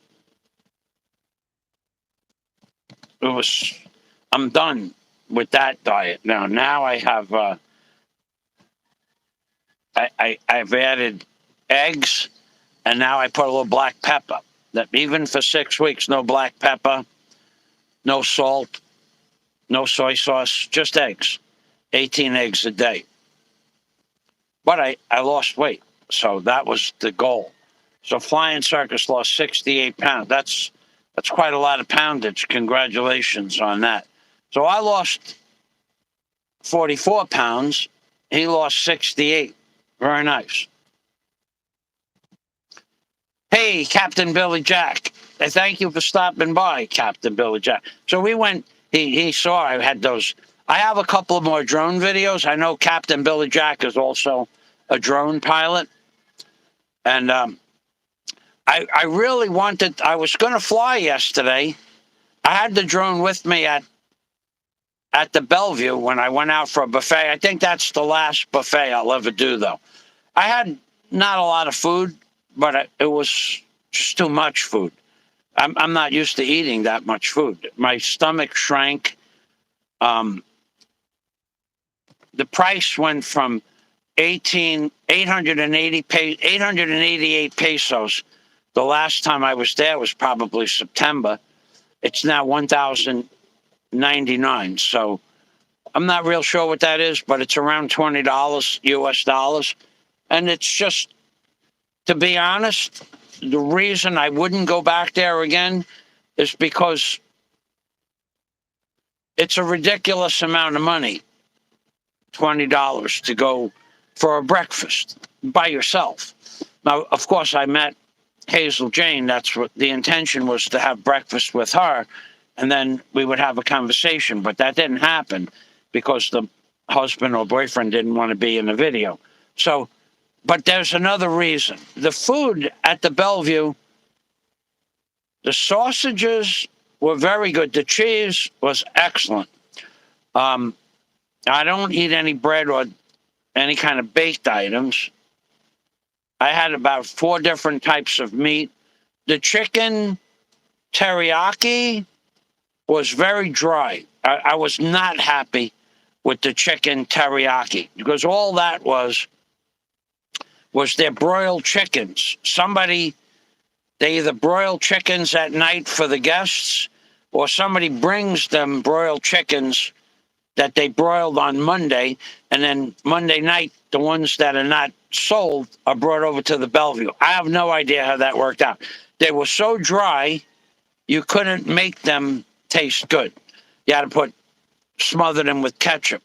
I'm done with that diet now. Now I have, I've added eggs, and now I put a little black pepper. That even for 6 weeks, no black pepper, no salt, no soy sauce, just eggs. 18 eggs a day. But I lost weight, so that was the goal. So Flying Circus lost 68 pounds. That's quite a lot of poundage. Congratulations on that. So I lost 44 pounds. He lost 68. Very nice. Hey, Captain Billy Jack. Thank you for stopping by, Captain Billy Jack. So we went, he saw I had those. I have a couple of more drone videos. I know Captain Billy Jack is also a drone pilot. And I really wanted, I was going to fly yesterday. I had the drone with me at the Bellevue when I went out for a buffet. I think that's the last buffet I'll ever do, though. I had not a lot of food, but it was just too much food. I'm not used to eating that much food. My stomach shrank. The price went from 888 pesos. The last time I was there was probably September. It's now 1,099. So I'm not real sure what that is, but it's around $20 US dollars. And it's just, to be honest, the reason I wouldn't go back there again is because it's a ridiculous amount of money, $20 to go for a breakfast by yourself. Now, of course, I met Hazel Jane. That's what the intention was, to have breakfast with her, and then we would have a conversation. But that didn't happen because the husband or boyfriend didn't want to be in the video. So, but there's another reason. The food at the Bellevue, the sausages were very good. The cheese was excellent. I don't eat any bread or any kind of baked items. I had about 4 different types of meat. The chicken teriyaki was very dry. I was not happy with the chicken teriyaki because all that was their broiled chickens. They either broil chickens at night for the guests, or somebody brings them broiled chickens that they broiled on Monday, and then Monday night, the ones that are not sold are brought over to the Bellevue. I have no idea how that worked out. They were so dry, you couldn't make them taste good. You had to smother them with ketchup.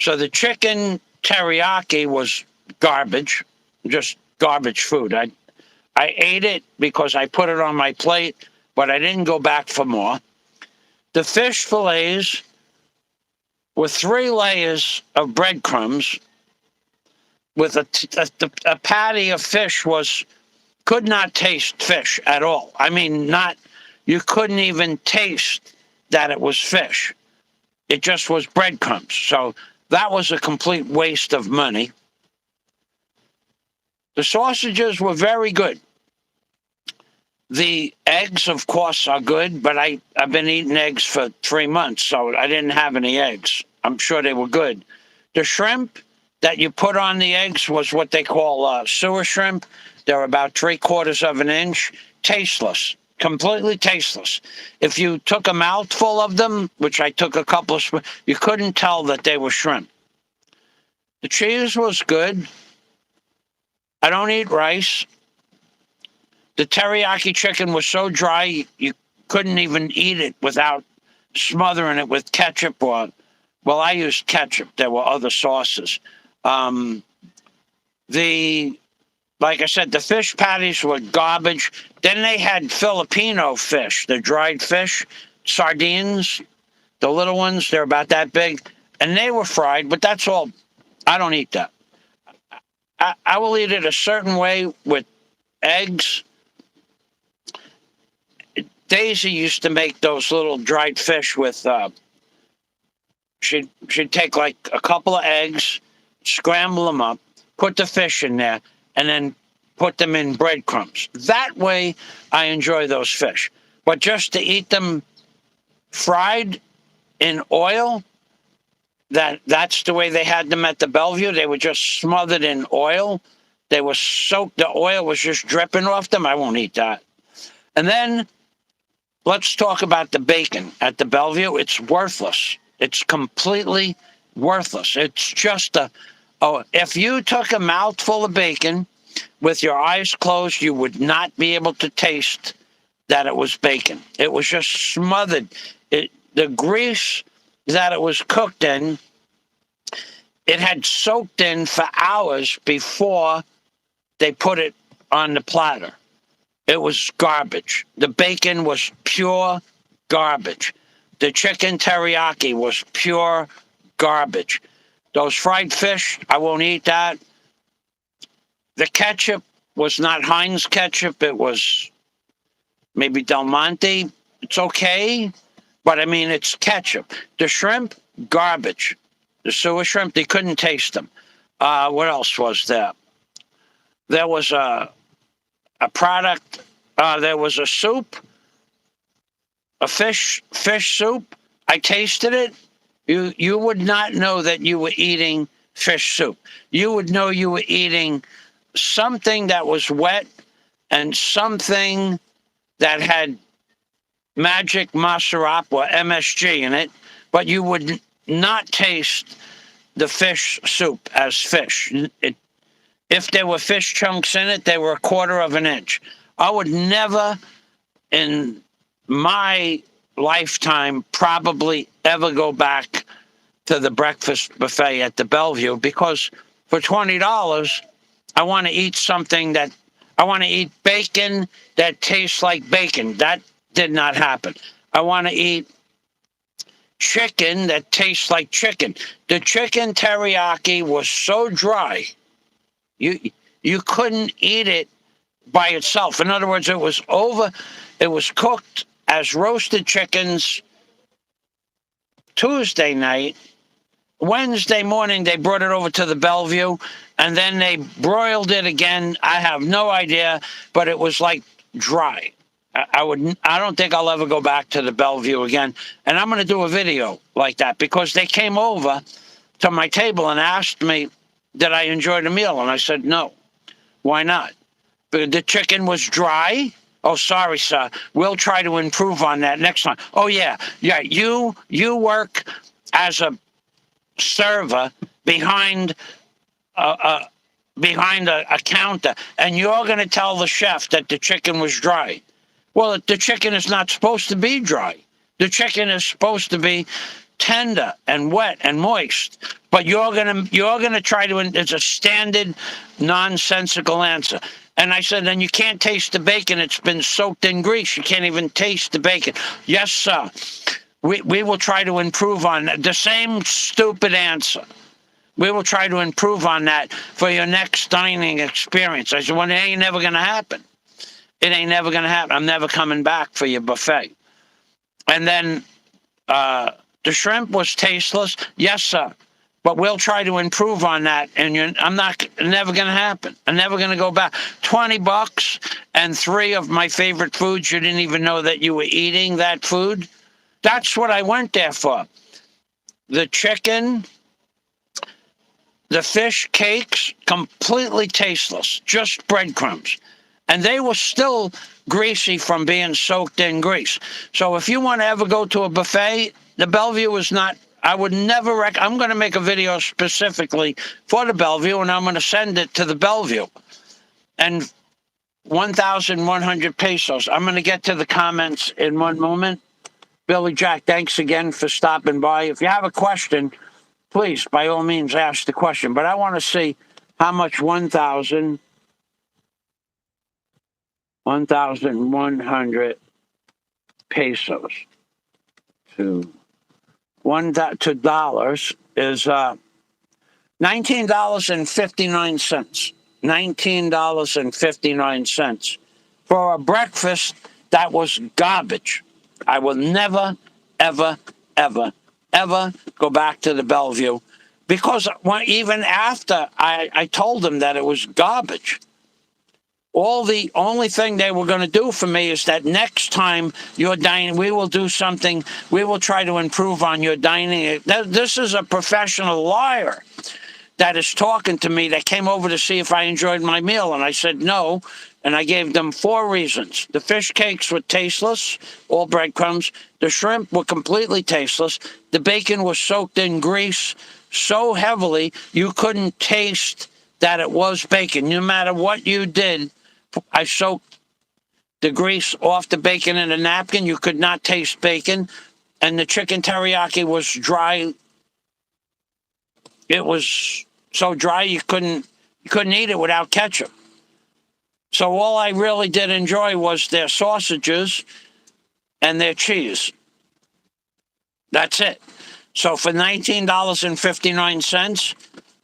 So the chicken teriyaki was garbage, just garbage food. I ate it because I put it on my plate, but I didn't go back for more. The fish fillets were 3 layers of breadcrumbs with a patty of fish. Could not taste fish at all. I mean, you couldn't even taste that it was fish. It just was breadcrumbs. So that was a complete waste of money. The sausages were very good. The eggs, of course, are good, but I've been eating eggs for 3 months, so I didn't have any eggs. I'm sure they were good. The shrimp that you put on the eggs was what they call sewer shrimp. They're about 3/4 of an inch, tasteless, completely tasteless. If you took a mouthful of them, which I took a couple of, you couldn't tell that they were shrimp. The cheese was good. I don't eat rice. The teriyaki chicken was so dry, you couldn't even eat it without smothering it with ketchup I used ketchup. There were other sauces. Like I said, the fish patties were garbage. Then they had Filipino fish, the dried fish, sardines, the little ones. They're about that big. And they were fried, but that's all. I don't eat that. I will eat it a certain way with eggs. Daisy used to make those little dried fish with, she'd take like a couple of eggs, scramble them up, put the fish in there, and then put them in breadcrumbs. That way, I enjoy those fish. But just to eat them fried in oil, that's the way they had them at the Bellevue. They were just smothered in oil. They were soaked. The oil was just dripping off them. I won't eat that. And then let's talk about the bacon at the Bellevue. It's worthless. It's completely worthless. It's just if you took a mouthful of bacon with your eyes closed, you would not be able to taste that it was bacon. It was just smothered. The grease that it was cooked in, it had soaked in for hours before they put it on the platter. It was garbage. The bacon was pure garbage. The chicken teriyaki was pure garbage. Those fried fish, I won't eat that. The ketchup was not Heinz ketchup. It was maybe Del Monte. It's okay, but I mean, it's ketchup. The shrimp, garbage. The sewer shrimp, they couldn't taste them. What else was there? There was a product. There was a soup, a fish soup. I tasted it. You would not know that you were eating fish soup. You would know you were eating something that was wet and something that had magic masarap or MSG in it, but you would not taste the fish soup as fish. If there were fish chunks in it, they were a quarter of an inch. I would never in my lifetime probably ever go back to the breakfast buffet at the Bellevue, because for $20, I want to eat something that I want to eat bacon that tastes like bacon. That did not happen. I want to eat chicken that tastes like chicken. The chicken teriyaki was so dry, you couldn't eat it by itself. In other words, it was cooked as roasted chickens Tuesday night. Wednesday morning, they brought it over to the Bellevue, and then they broiled it again. I have no idea, but it was like dry. I don't think I'll ever go back to the Bellevue again. And I'm going to do a video like that, because they came over to my table and asked me, did I enjoy the meal? And I said, no. Why not? The chicken was dry. Oh, sorry, sir. We'll try to improve on that next time. Oh, yeah. Yeah, you work as a server behind a counter, and you're going to tell the chef that the chicken was dry. Well, the chicken is not supposed to be dry. The chicken is supposed to be tender and wet and moist. But you're gonna try to. It's a standard nonsensical answer. And I said, then you can't taste the bacon. It's been soaked in grease. You can't even taste the bacon. Yes, sir. We will try to improve on that. The same stupid answer. We will try to improve on that for your next dining experience. I said, well, it ain't never going to happen. It ain't never going to happen. I'm never coming back for your buffet. And then the shrimp was tasteless. Yes, sir. But we'll try to improve on that. And never going to happen. I'm never going to go back. $20 and 3 of my favorite foods. You didn't even know that you were eating that food. That's what I went there for. The chicken, the fish cakes, completely tasteless, just breadcrumbs. And they were still greasy from being soaked in grease. So if you want to ever go to a buffet, the Bellevue is not, I would never I'm going to make a video specifically for the Bellevue, and I'm going to send it to the Bellevue. And 1,100 pesos. I'm going to get to the comments in one moment. Billy Jack, thanks again for stopping by. If you have a question, please, by all means, ask the question. But I want to see how much 1,100 pesos to dollars is $19.59. $19.59 for a breakfast that was garbage. I will never, ever, ever, ever go back to the Bellevue, because even after I told them that it was garbage, the only thing they were going to do for me is that next time you're dining, we will do something. We will try to improve on your dining. This is a professional liar that is talking to me, that came over to see if I enjoyed my meal. And I said no. And I gave them 4 reasons. The fish cakes were tasteless, all breadcrumbs. The shrimp were completely tasteless. The bacon was soaked in grease so heavily you couldn't taste that it was bacon. No matter what you did, I soaked the grease off the bacon in a napkin. You could not taste bacon. And the chicken teriyaki was dry. It was so dry you couldn't eat it without ketchup. So all I really did enjoy was their sausages and their cheese. That's it. So for $19.59,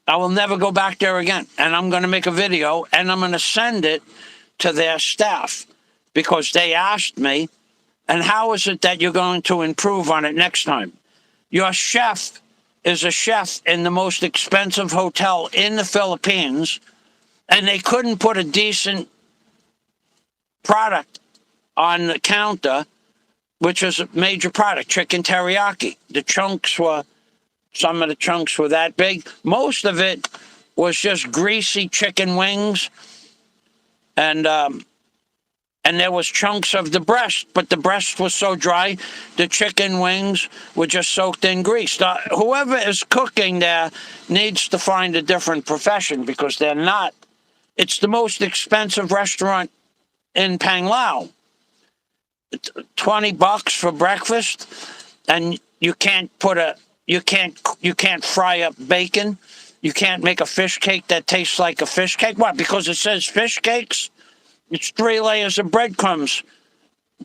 I will never go back there again. And I'm going to make a video, and I'm going to send it to their staff, because they asked me, and how is it that you're going to improve on it next time? Your chef is a chef in the most expensive hotel in the Philippines, and they couldn't put a decent product on the counter, which is a major product, chicken teriyaki. Some of the chunks were that big. Most of it was just greasy chicken wings. And and there was chunks of the breast, but the breast was so dry, the chicken wings were just soaked in grease. Whoever is cooking there needs to find a different profession, because they're not. It's the most expensive restaurant in Panglao. $20 for breakfast, and you can't fry up bacon. You can't make a fish cake that tastes like a fish cake. What? Because it says fish cakes? It's 3 layers of breadcrumbs.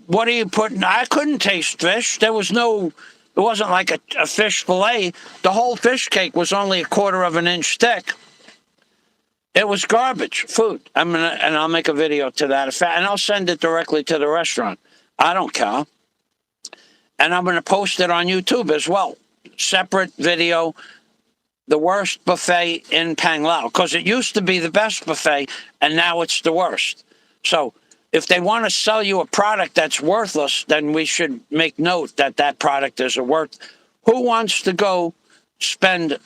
What are you putting? I couldn't taste fish. It wasn't like a fish fillet. The whole fish cake was only 1/4 of an inch thick. It was garbage food. And I'll make a video to that effect, and I'll send it directly to the restaurant. I don't care. And I'm going to post it on YouTube as well. Separate video, the worst buffet in Panglao, because it used to be the best buffet, and now it's the worst. So if they want to sell you a product that's worthless, then we should make note that that product is a worth. Who wants to go spend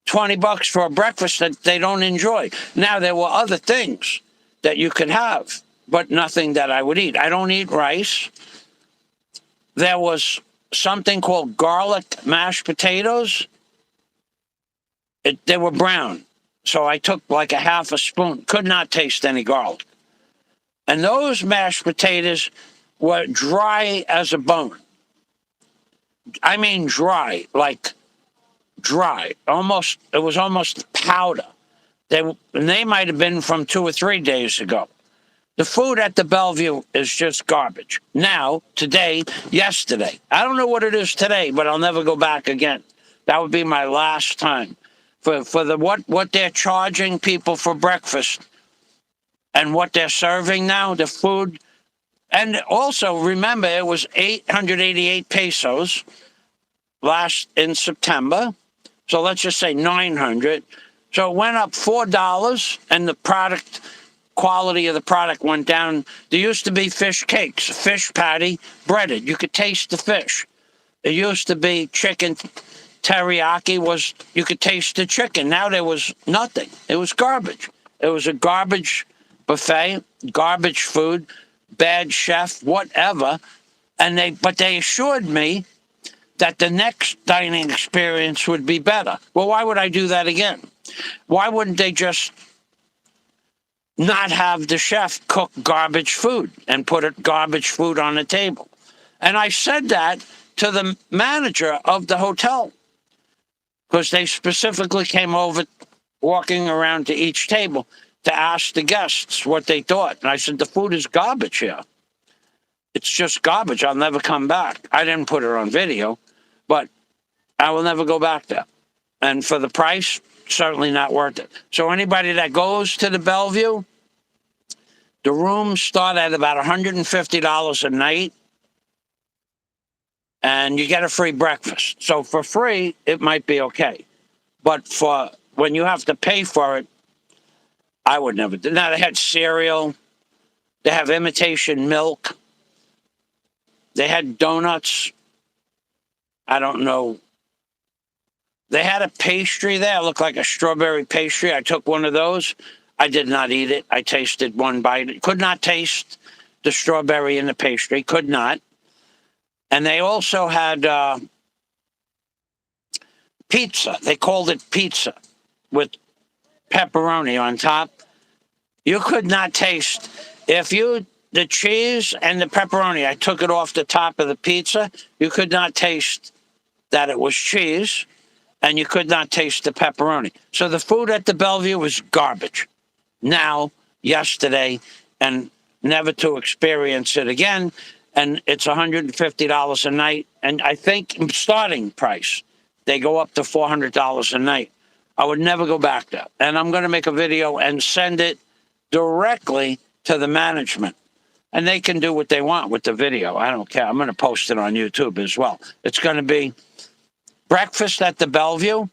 $20 for a breakfast that they don't enjoy? Now, there were other things that you could have, but nothing that I would eat. I don't eat rice. There was something called garlic mashed potatoes. They were brown. So I took like a half a spoon. Could not taste any garlic. And those mashed potatoes were dry as a bone. I mean dry, like dry. It was almost powder. They might have been from 2 or 3 days ago. The food at the Bellevue is just garbage. Now, today, yesterday. I don't know what it is today, but I'll never go back again. That would be my last time. For what they're charging people for breakfast and what they're serving now, the food. And also, remember, it was 888 pesos in September. So let's just say 900. So it went up $4, and the product quality of the product went down. There used to be fish cakes, fish patty, breaded. You could taste the fish. It used to be chicken teriyaki, you could taste the chicken. Now there was nothing. It was garbage. It was a garbage buffet, garbage food, bad chef, whatever. But they assured me that the next dining experience would be better. Well, why would I do that again? Why wouldn't they just not have the chef cook garbage food and put garbage food on the table? And I said that to the manager of the hotel, because they specifically came over, walking around to each table to ask the guests what they thought. And I said, the food is garbage here. It's just garbage. I'll never come back. I didn't put it on video, but I will never go back there. And for the price, certainly not worth it. So anybody that goes to the Bellevue, the rooms start at about $150 a night, and you get a free breakfast. So for free, it might be okay. But for when you have to pay for it, I would never do. Now, they had cereal. They have imitation milk. They had donuts. I don't know. They had a pastry there. It looked like a strawberry pastry. I took one of those. I did not eat it. I tasted one bite. Could not taste the strawberry in the pastry. Could not. And they also had pizza. They called it pizza with pepperoni on top. You could not taste. The cheese and the pepperoni, I took it off the top of the pizza. You could not taste that it was cheese, and you could not taste the pepperoni. So the food at the Bellevue was garbage. Now, yesterday, and never to experience it again. And it's $150 a night. And I think starting price, they go up to $400 a night. I would never go back there. And I'm going to make a video and send it directly to the management. And they can do what they want with the video. I don't care. I'm going to post it on YouTube as well. It's going to be breakfast at the Bellevue.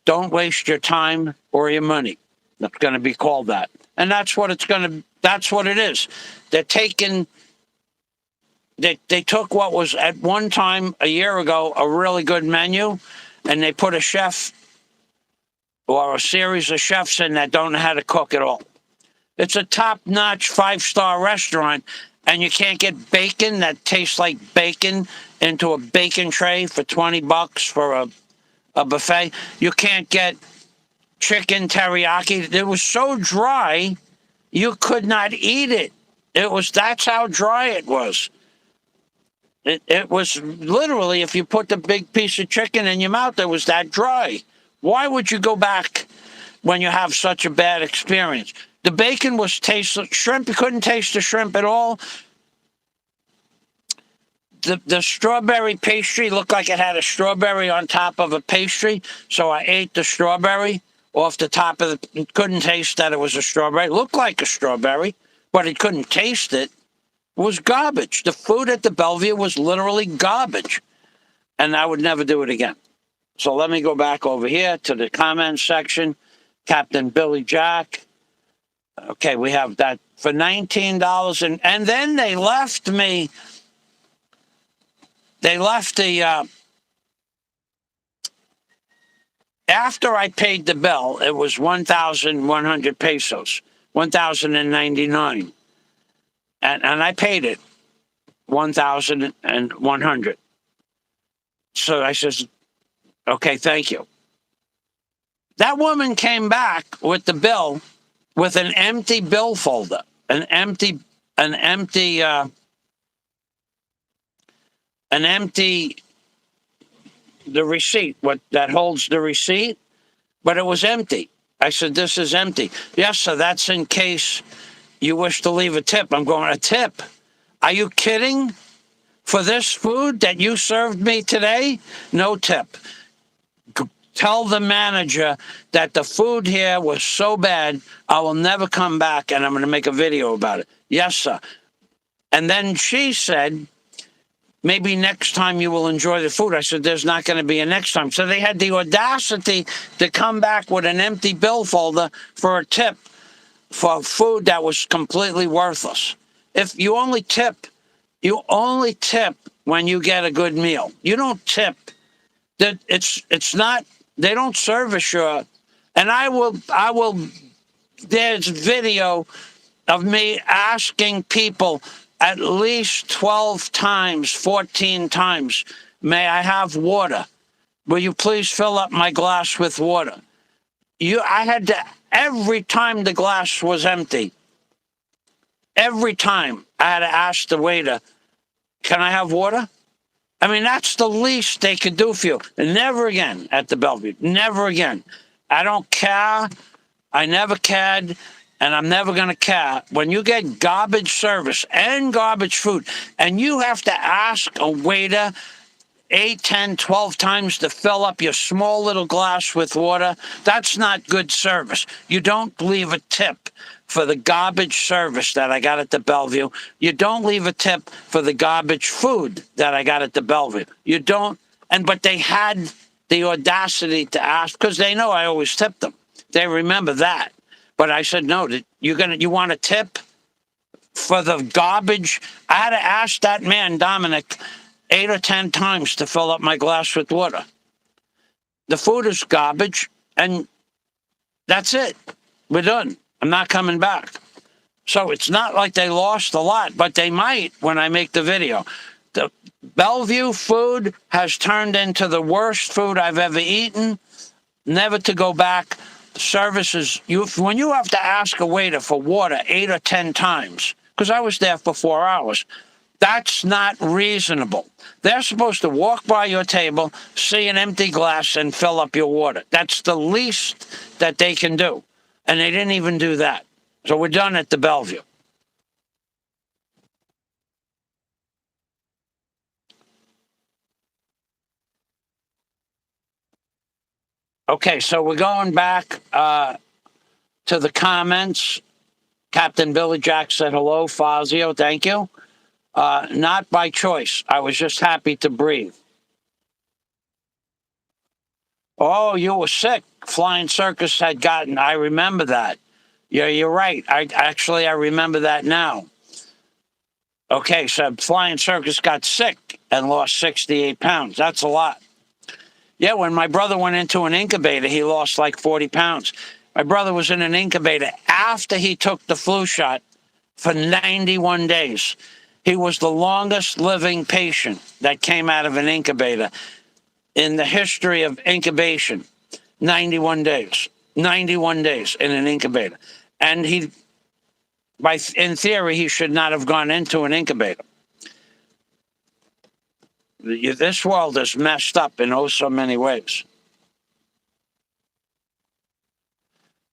Don't waste your time or your money. It's going to be called that. And that's what it is. They're taking... They took what was at one time a year ago a really good menu, and they put a chef or a series of chefs in that don't know how to cook at all. It's a top-notch 5-star restaurant, and you can't get bacon that tastes like bacon into a bacon tray for $20 for a buffet. You can't get chicken teriyaki. It was so dry, you could not eat it. That's how dry it was. It was literally, if you put the big piece of chicken in your mouth, it was that dry. Why would you go back when you have such a bad experience? The bacon was tasteless. Shrimp, you couldn't taste the shrimp at all. The strawberry pastry looked like it had a strawberry on top of a pastry, so I ate the strawberry off the top of it. Couldn't taste that it was a strawberry. It looked like a strawberry, but it couldn't taste it. It was garbage. The food at the Bellevue was literally garbage, and I would never do it again. So let me go back over here to the comments section. Captain Billy Jack. Okay, we have that for $19, and then they left me. They left the after I paid the bill, it was 1,100 pesos, 1,099, and I paid it 1,100. So I says, okay, thank you. That woman came back with the bill, with an empty bill folder, the receipt, what that holds the receipt, but it was empty. I said, this is empty. Yes, sir, that's in case you wish to leave a tip. I'm going, a tip? Are you kidding? For this food that you served me today? No tip. Tell the manager that the food here was so bad, I will never come back, and I'm going to make a video about it. Yes, sir. And then she said, maybe next time you will enjoy the food. I said, there's not going to be a next time. So they had the audacity to come back with an empty bill folder for a tip for food that was completely worthless. If you only tip when you get a good meal. You don't tip. That it's not. They don't service your. And I will. There's video of me asking people at least 12 times, 14 times, may I have water? Will you please fill up my glass with water? I had to, every time the glass was empty, every time I had to ask the waiter, can I have water? I mean, that's the least they could do for you. Never again at the Bellevue. Never again. I don't care. I never cared. And I'm never going to care. When you get garbage service and garbage food, and you have to ask a waiter 8, 10, 12 times to fill up your small little glass with water, that's not good service. You don't leave a tip for the garbage service that I got at the Bellevue. You don't leave a tip for the garbage food that I got at the Bellevue. You don't. But they had the audacity to ask, because they know I always tip them. They remember that. But I said, no, you want a tip for the garbage? I had to ask that man, Dominic, 8 or 10 times to fill up my glass with water. The food is garbage, and that's it. We're done. I'm not coming back. So it's not like they lost a lot, but they might when I make the video. The Bellevue food has turned into the worst food I've ever eaten. Never to go back. Services, when you have to ask a waiter for water 8 or 10 times, because I was there for 4 hours, that's not reasonable. They're supposed to walk by your table, see an empty glass, and fill up your water. That's the least that they can do. And they didn't even do that. So we're done at the Bellevue. Okay, so we're going back to the comments. Captain Billy Jack said hello, Fazio, thank you. Not by choice. I was just happy to breathe. Oh, you were sick. Flying Circus had gotten, I remember that. Yeah, you're right. I remember that now. Okay, so Flying Circus got sick and lost 68 pounds. That's a lot. Yeah, when my brother went into an incubator, he lost like 40 pounds. My brother was in an incubator after he took the flu shot for 91 days. He was the longest living patient that came out of an incubator in the history of incubation. 91 days. 91 days in an incubator. And in theory, he should not have gone into an incubator. This world is messed up in oh so many ways.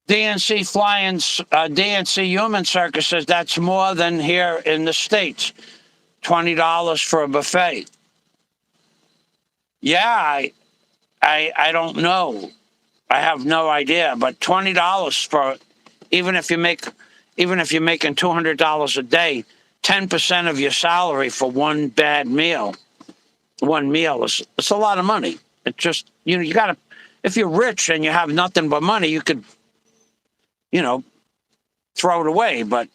DNC Human Circus says that's more than here in the States. $20 for a buffet. Yeah, I don't know. I have no idea, but $20 for even if you're making $200 a day, 10% of your salary for one bad meal. One meal it's a lot of money. It just you gotta, if you're rich and you have nothing but money, you could throw it away, but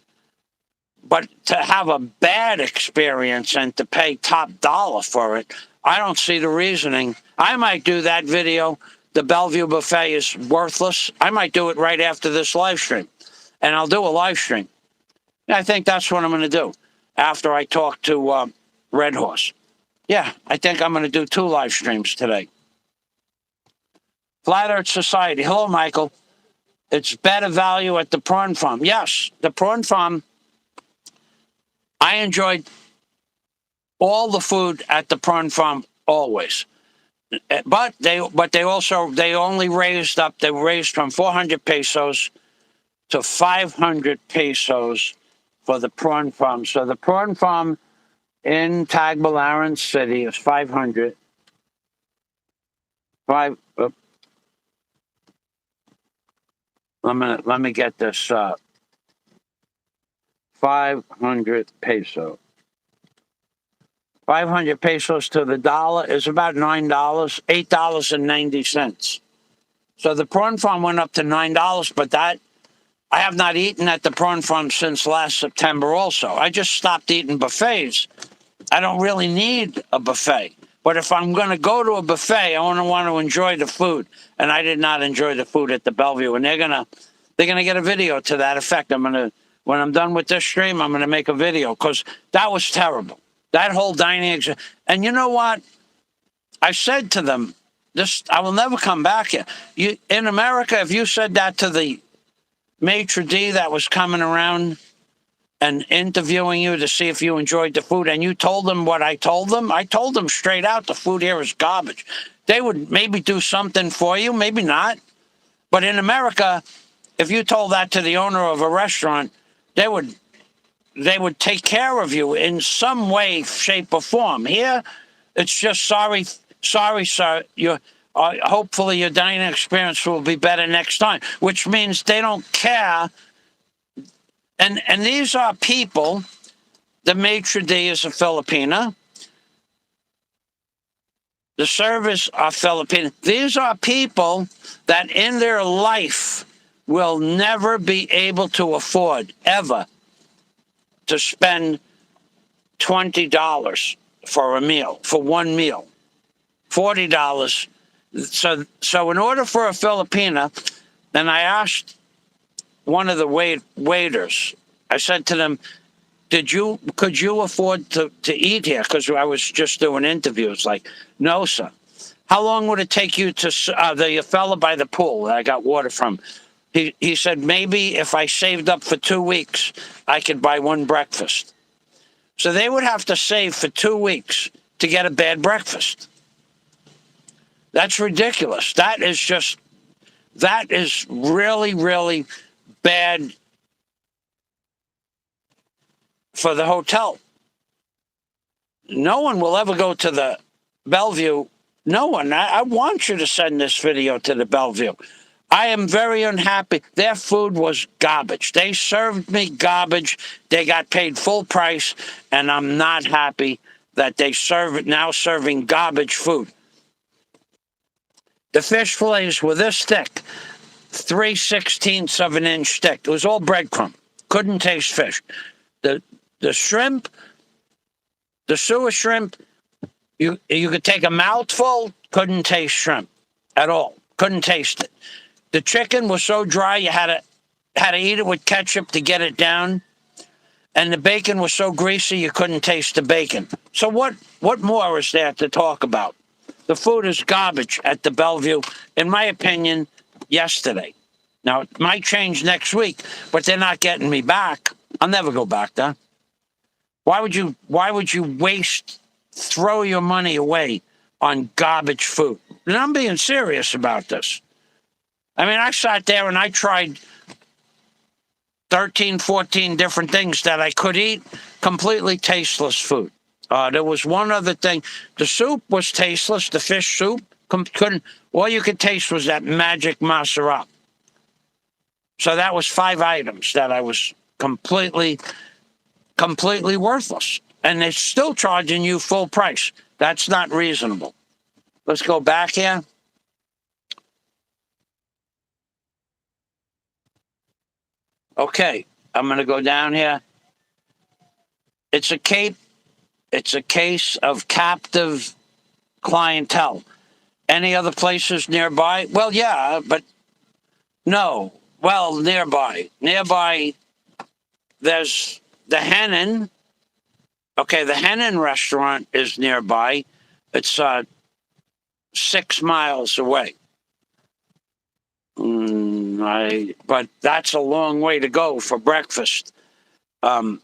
to have a bad experience and to pay top dollar for it, I don't see the reasoning. I might do that video. The Bellevue buffet is worthless. I might do it right after this live stream, and I'll do a live stream. I think that's what I'm going to do after I talk to Red Horse. Yeah, I think I'm going to do 2 live streams today. Flat Earth Society. Hello, Michael. It's better value at the prawn farm. Yes, the prawn farm. I enjoyed all the food at the prawn farm always, but they only raised from 400 pesos to 500 pesos for the prawn farm. So the prawn farm in Tagbilaran City is 500. Let me get this. 500 peso. 500 pesos to the dollar is about $9, $8.90. So the prawn farm went up to $9, but I have not eaten at the prawn farm since last September also. I just stopped eating buffets. I don't really need a buffet. But if I'm going to go to a buffet, I want to enjoy the food. And I did not enjoy the food at the Bellevue. And they're gonna get a video to that effect. When I'm done with this stream, I'm going to make a video because that was terrible. That whole dining. And you know what? I said to them, I will never come back here. In America, if you said that to the maitre d' that was coming around and interviewing you to see if you enjoyed the food, and you told them what I told them straight out, the food here is garbage. They would maybe do something for you, maybe not. But in America, if you told that to the owner of a restaurant, they would take care of you in some way, shape, or form. Here, it's just sorry, sir. Hopefully your dining experience will be better next time, which means they don't care. And these are people. The maitre d' is a Filipina. The servers are Filipino. These are people that in their life will never be able to afford, ever, to spend $20 for a meal, for one meal. $40. So in order for a Filipina, then I asked one of the waiters, I said to them, could you afford to eat here? Because I was just doing interviews. Like, no, sir. How long would it take you to, the fella by the pool that I got water from? He said, maybe if I saved up for 2 weeks, I could buy one breakfast. So they would have to save for 2 weeks to get a bad breakfast. That's ridiculous. That is really, really bad for the hotel. No one will ever go to the Bellevue. No one. I want you to send this video to the Bellevue. I am very unhappy. Their food was garbage. They served me garbage. They got paid full price, and I'm not happy that they now serving garbage food. The fish fillets were this thick, 3/16 of an inch thick. It was all breadcrumb. Couldn't taste fish. The shrimp, the sewer shrimp, you could take a mouthful, couldn't taste shrimp at all. Couldn't taste it. The chicken was so dry you had to had to eat it with ketchup to get it down. And the bacon was so greasy you couldn't taste the bacon. So what more is there to talk about? The food is garbage at the Bellevue, in my opinion, yesterday. Now, it might change next week, but they're not getting me back. I'll never go back there. Why would you throw your money away on garbage food? And I'm being serious about this. I mean, I sat there and I tried 13, 14 different things that I could eat, completely tasteless food. There was one other thing. The soup was tasteless, the fish soup. Couldn't. All you could taste was that magic mozzarella. So that was 5 items that I was completely worthless. And they're still charging you full price. That's not reasonable. Let's go back here. Okay, I'm going to go down here. It's a case of captive clientele. Any other places nearby? Well, yeah, but no. Well, nearby. Nearby, there's the Hennon. Okay, the Hennon restaurant is nearby. It's 6 miles away. But that's a long way to go for breakfast. And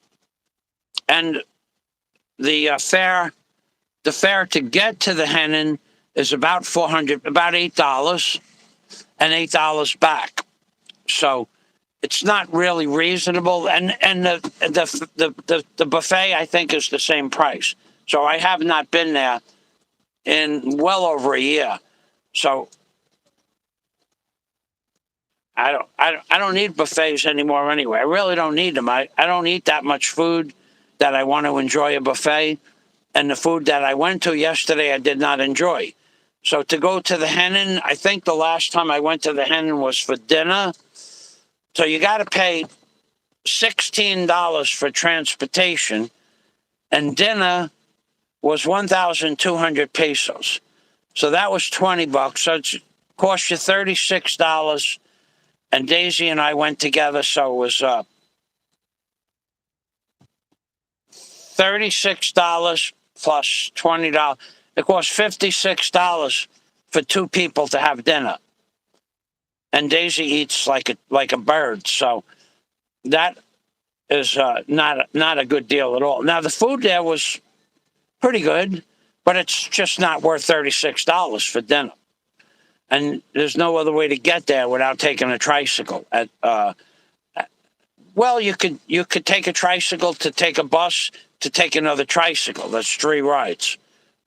the fare to get to the Hennon is about $8, and $8 back. So it's not really reasonable. And the buffet, I think, is the same price. So I have not been there in well over a year. So I don't need buffets anymore anyway. I really don't need them. I don't eat that much food that I want to enjoy a buffet. And the food that I went to yesterday, I did not enjoy. So to go to the Hennon, I think the last time I went to the Hennon was for dinner. So you got to pay $16 for transportation, and dinner was 1,200 pesos. So that was $20. So it cost you $36. And Daisy and I went together, so it was $36 plus $20. It cost $56 for 2 people to have dinner. And Daisy eats like a bird, so that is not a good deal at all. Now the food there was pretty good, but it's just not worth $36 for dinner. And there's no other way to get there without taking a tricycle. Well, you could take a tricycle to take a bus to take another tricycle. That's 3 rides.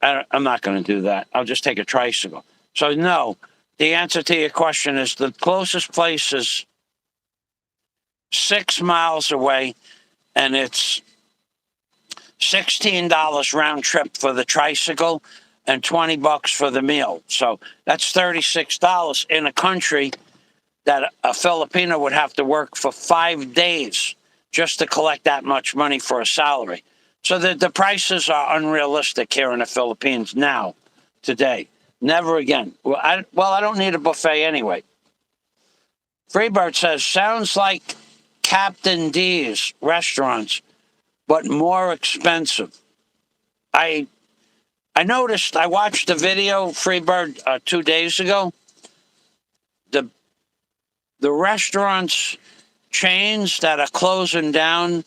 I'm not going to do that. I'll just take a tricycle. So no, the answer to your question is the closest place is 6 miles away, and it's $16 round trip for the tricycle and $20 for the meal. So that's $36 in a country that a Filipino would have to work for 5 days just to collect that much money for a salary. So the prices are unrealistic here in the Philippines now, today. Never again. Well, I don't need a buffet anyway. Freebird says, sounds like Captain D's restaurants, but more expensive. I noticed, I watched the video, Freebird, 2 days ago. The restaurants chains that are closing down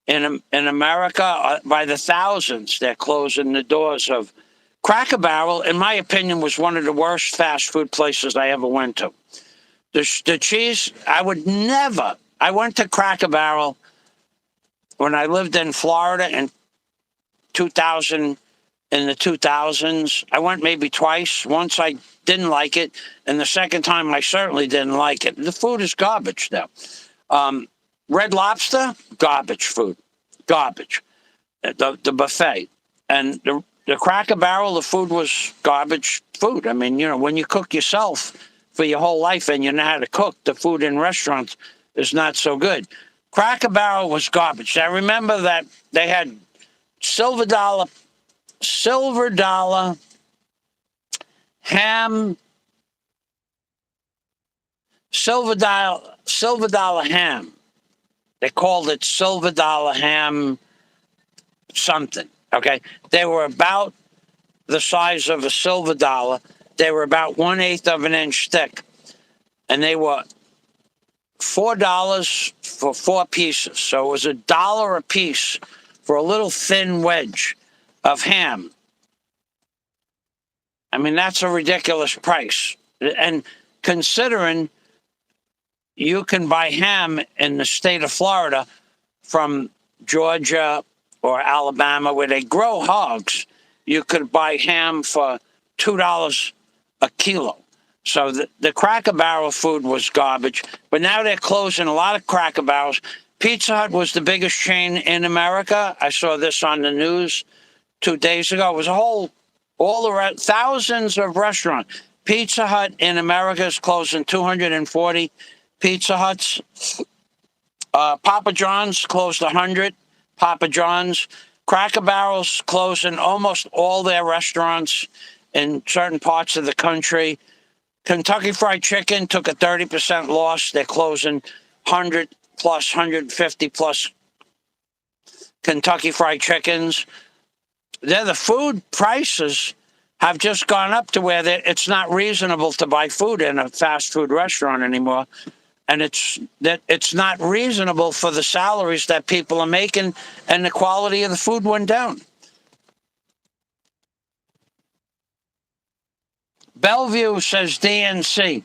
in America by the thousands. They're closing the doors of Cracker Barrel. In my opinion, was one of the worst fast food places I ever went to. The cheese, I would never. I went to Cracker Barrel when I lived in Florida in 2000. In the 2000s, I went maybe twice. Once I didn't like it, and the second time I certainly didn't like it. The food is garbage now. Red Lobster, garbage food, garbage. The buffet, and the Cracker Barrel, the food was garbage food. I mean, when you cook yourself for your whole life and you know how to cook, the food in restaurants is not so good. Cracker Barrel was garbage. I remember that they had silver dollar ham Silver Dollar ham. They called it Silver Dollar ham something. Okay, they were about the size of a silver dollar. They were about 1/8 of an inch thick, and they were $4 for 4 pieces. So it was $1 a piece for a little thin wedge of ham. I mean, that's a ridiculous price. And considering you can buy ham in the state of Florida from Georgia or Alabama where they grow hogs, you could buy ham for $2 a kilo. So the Cracker Barrel food was garbage, but now they're closing a lot of Cracker Barrels. Pizza Hut was the biggest chain in America. I saw this on the news 2 days ago. It was thousands of restaurants. Pizza Hut in America is closing 240 Pizza Huts. Papa John's closed 100 Papa John's. Cracker Barrel's closing almost all their restaurants in certain parts of the country. Kentucky Fried Chicken took a 30% loss. They're closing 100 plus, 150 plus Kentucky Fried Chickens. The food prices have just gone up to where it's not reasonable to buy food in a fast food restaurant anymore. And it's not reasonable for the salaries that people are making, and the quality of the food went down. Bellevue, says DNC.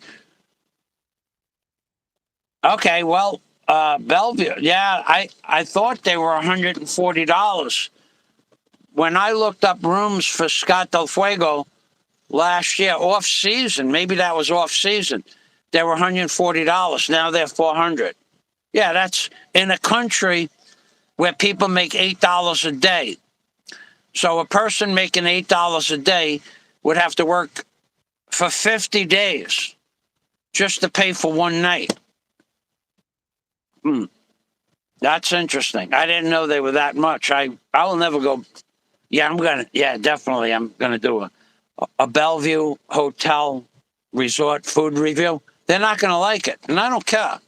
Okay, well, Bellevue, yeah, I thought they were $140. When I looked up rooms for Scott Del Fuego last year, off season, maybe that was off season, they were $140. Now they're $400. Yeah, that's in a country where people make $8 a day. So a person making $8 a day would have to work for 50 days just to pay for one night. That's interesting. I didn't know they were that much. I will never go. Yeah, definitely. I'm gonna do a Bellevue Hotel Resort food review. They're not gonna like it, and I don't care.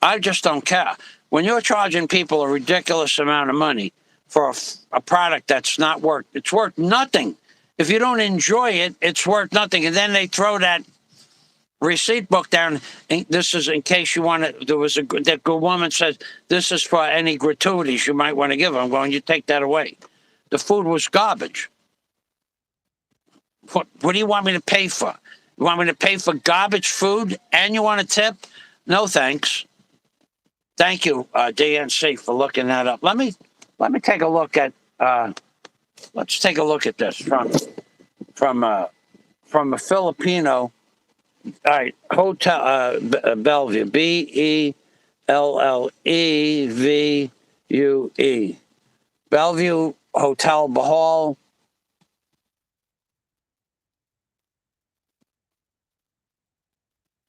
I just don't care. When you're charging people a ridiculous amount of money for a product that's not worth, it's worth nothing. If you don't enjoy it, it's worth nothing. And then they throw that receipt book down. And this is in case you want to. That good woman says this is for any gratuities you might want to give. I'm going. You take that away. The food was garbage. What do you want me to pay for? You want me to pay for garbage food and you want a tip? No, thanks. Thank you, DNC, for looking that up. Let me take a look at. Let's take a look at this from a Filipino. All right, Hotel Bellevue, Bellevue, Bellevue Hotel Bohol.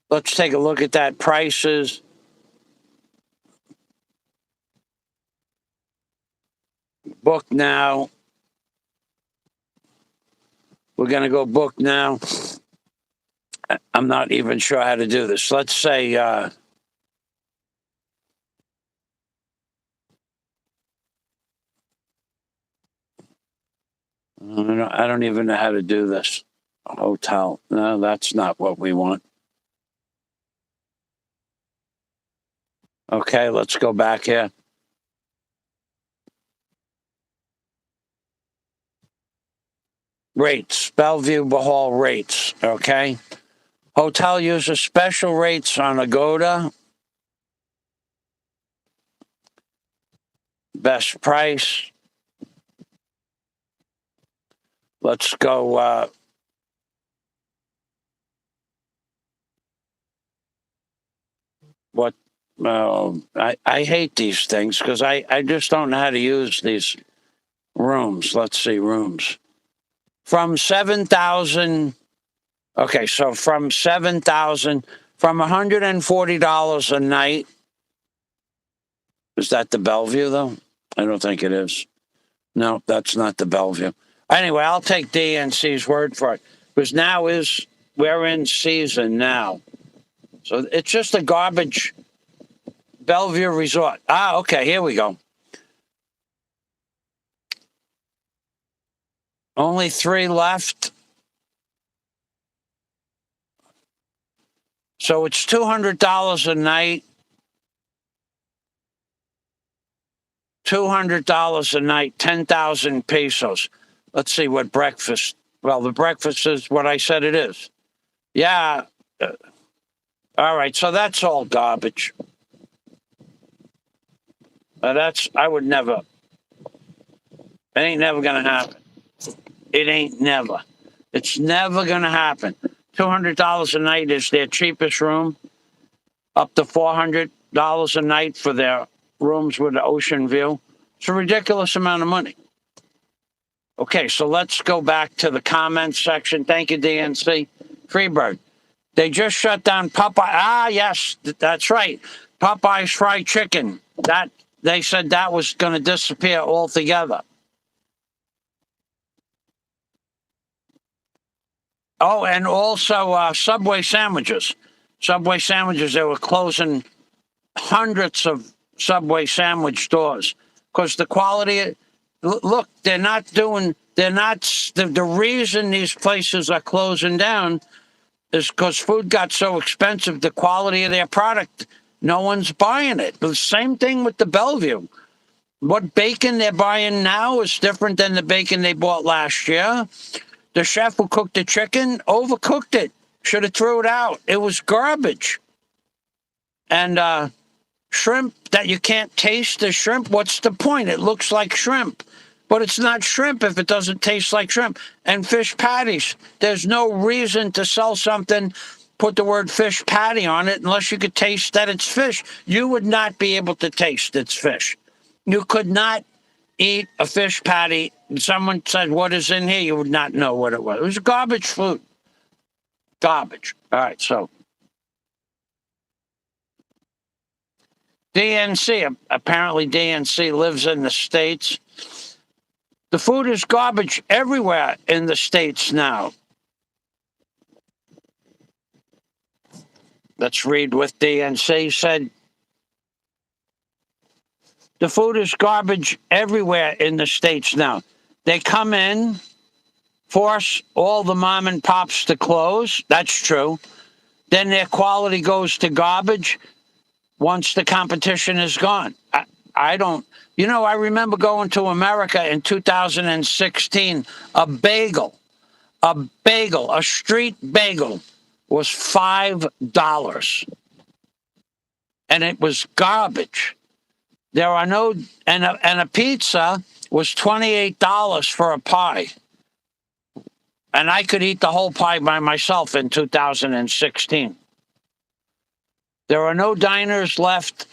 Let's take a look at that. Prices. Book now. We're going to go book now. I'm not even sure how to do this. Let's say I don't even know how to do this. Hotel. No, that's not what we want. Okay, let's go back here. Rates, Bellevue Bohol rates, okay? Hotel uses special rates on Agoda. Best price. Let's go. What? I hate these things because I just don't know how to use these rooms. Let's see, rooms. From 7,000. Okay, so from 7,000, from $140 a night. Is that the Bellevue, though? I don't think it is. No, that's not the Bellevue. Anyway, I'll take DNC's word for it. Because we're in season now. So it's just a garbage Bellevue Resort. Ah, okay, here we go. Only 3 left. So it's $200 a night. $200 a night, 10,000 pesos. Let's see what breakfast. Well, the breakfast is what I said it is. Yeah. All right. So that's all garbage. I would never. It ain't never going to happen. It ain't never. It's never going to happen. $200 a night is their cheapest room, up to $400 a night for their rooms with the ocean view. It's a ridiculous amount of money. Okay, so let's go back to the comments section. Thank you, DNC. Freebird. They just shut down Popeye. Ah, yes, that's right. Popeye's fried chicken. That they said that was going to disappear altogether. Oh, and also Subway sandwiches. Subway sandwiches, they were closing hundreds of Subway sandwich stores because the quality, look, the reason these places are closing down is because food got so expensive, the quality of their product, no one's buying it. The same thing with the Bellevue. What bacon they're buying now is different than the bacon they bought last year. The chef who cooked the chicken overcooked it. Should have threw it out. It was garbage. And shrimp that you can't taste the shrimp, what's the point? It looks like shrimp. But it's not shrimp if it doesn't taste like shrimp. And fish patties. There's no reason to sell something, put the word fish patty on it, unless you could taste that it's fish. You would not be able to taste it's fish. You could not eat a fish patty. Someone said, what is in here? You would not know what it was. It was garbage food. Garbage. All right, so DNC, apparently DNC lives in the States. The food is garbage everywhere in the States now. Let's read what DNC said. The food is garbage everywhere in the States now. They come in, force all the mom and pops to close. That's true. Then their quality goes to garbage once the competition is gone. I don't, I remember going to America in 2016. A street bagel was $5. And it was garbage. There are no, and a pizza was $28 for a pie. And I could eat the whole pie by myself in 2016. There are no diners left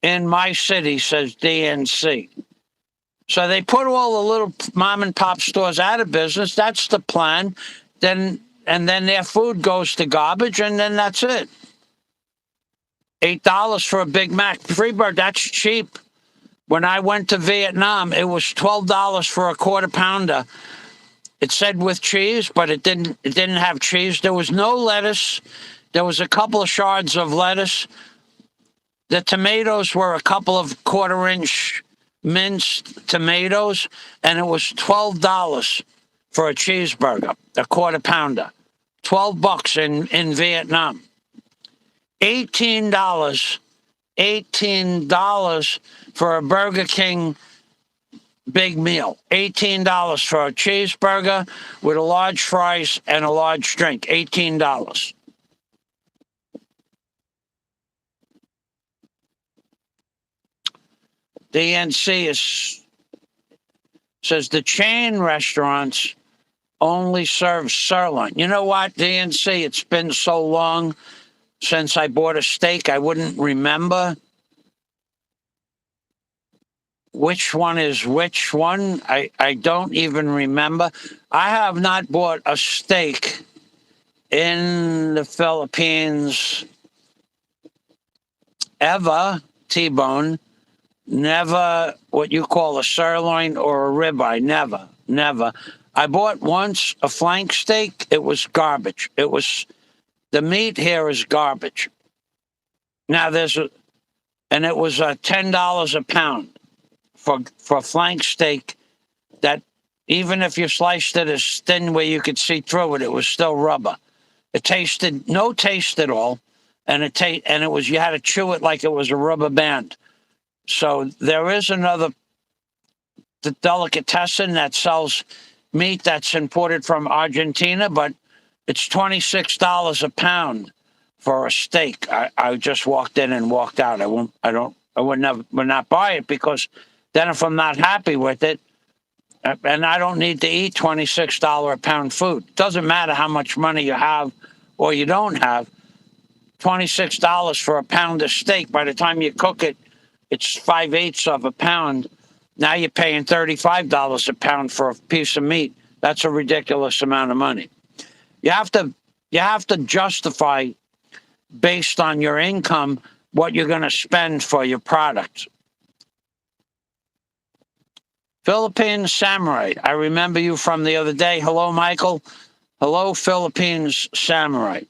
in my city, says DNC. So they put all the little mom and pop stores out of business. That's the plan. And then their food goes to garbage, and then that's it. $8 for a Big Mac. Freebird, that's cheap. When I went to Vietnam, it was $12 for a quarter pounder. It said with cheese, but it didn't have cheese. There was no lettuce. There was a couple of shards of lettuce. The tomatoes were a couple of quarter-inch minced tomatoes, and it was $12 for a cheeseburger, a quarter pounder. $12 in Vietnam. $18 for a Burger King big meal. $18 for a cheeseburger with a large fries and a large drink. $18. DNC says the chain restaurants only serve sirloin. You know what, DNC? It's been so long since I bought a steak, I wouldn't remember which one is which one. I don't even remember. I have not bought a steak in the Philippines ever, T-bone. Never what you call a sirloin or a ribeye. Never. I bought once a flank steak. It was garbage. The meat here is garbage. Now and it was $10 a pound for flank steak. That even if you sliced it as thin where you could see through it, it was still rubber. It tasted no taste at all, and it was you had to chew it like it was a rubber band. So there is another delicatessen that sells meat that's imported from Argentina, but it's $26 a pound for a steak. I just walked in and walked out. I would not buy it, because then if I'm not happy with it, and I don't need to eat $26 a pound food. It doesn't matter how much money you have or you don't have. $26 for a pound of steak. By the time you cook it, it's 5/8 of a pound. Now you're paying $35 a pound for a piece of meat. That's a ridiculous amount of money. You have to justify based on your income what you're going to spend for your product. Philippines Samurai, I remember you from the other day. Hello, Michael. Hello, Philippines Samurai.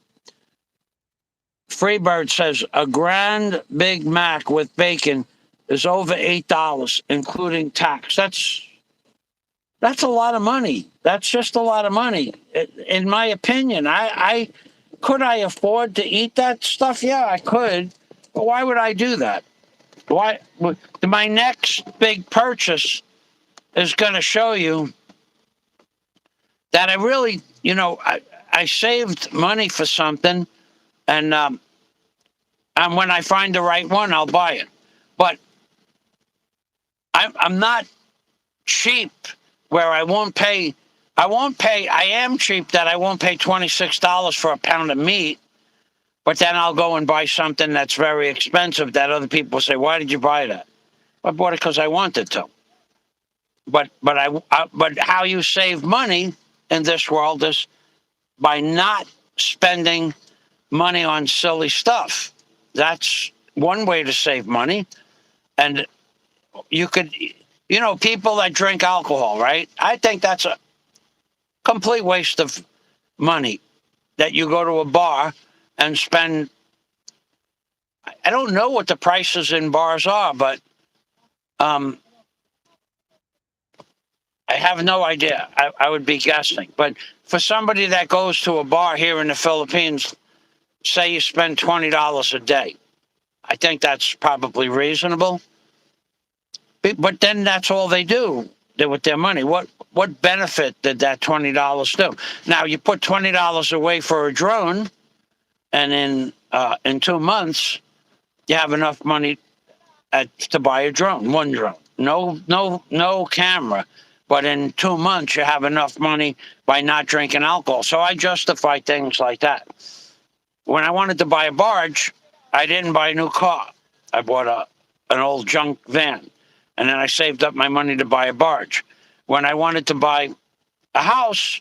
Freebird says a Grand Big Mac with bacon is over $8, including tax. That's a lot of money. That's just a lot of money, in my opinion. Could I afford to eat that stuff? Yeah, I could. But why would I do that? Why? My next big purchase is going to show you that I really, I saved money for something, and when I find the right one, I'll buy it. But I'm not cheap where I won't pay. I am cheap that I won't pay $26 for a pound of meat, but then I'll go and buy something that's very expensive that other people say, why did you buy that? I bought it because I wanted to. But how you save money in this world is by not spending money on silly stuff. That's one way to save money. And you could, people that drink alcohol, right? I think that's a complete waste of money, that you go to a bar and spend. I don't know what the prices in bars are, but I have no idea. I would be guessing. But for somebody that goes to a bar here in the Philippines, say you spend $20 a day, I think that's probably reasonable. But then that's all they do with their money. What benefit did that $20 do? Now, you put $20 away for a drone, and in 2 months, you have enough money to buy a drone, one drone. No camera. But in 2 months, you have enough money by not drinking alcohol. So I justify things like that. When I wanted to buy a barge, I didn't buy a new car. I bought an old junk van. And then I saved up my money to buy a barge. When I wanted to buy a house,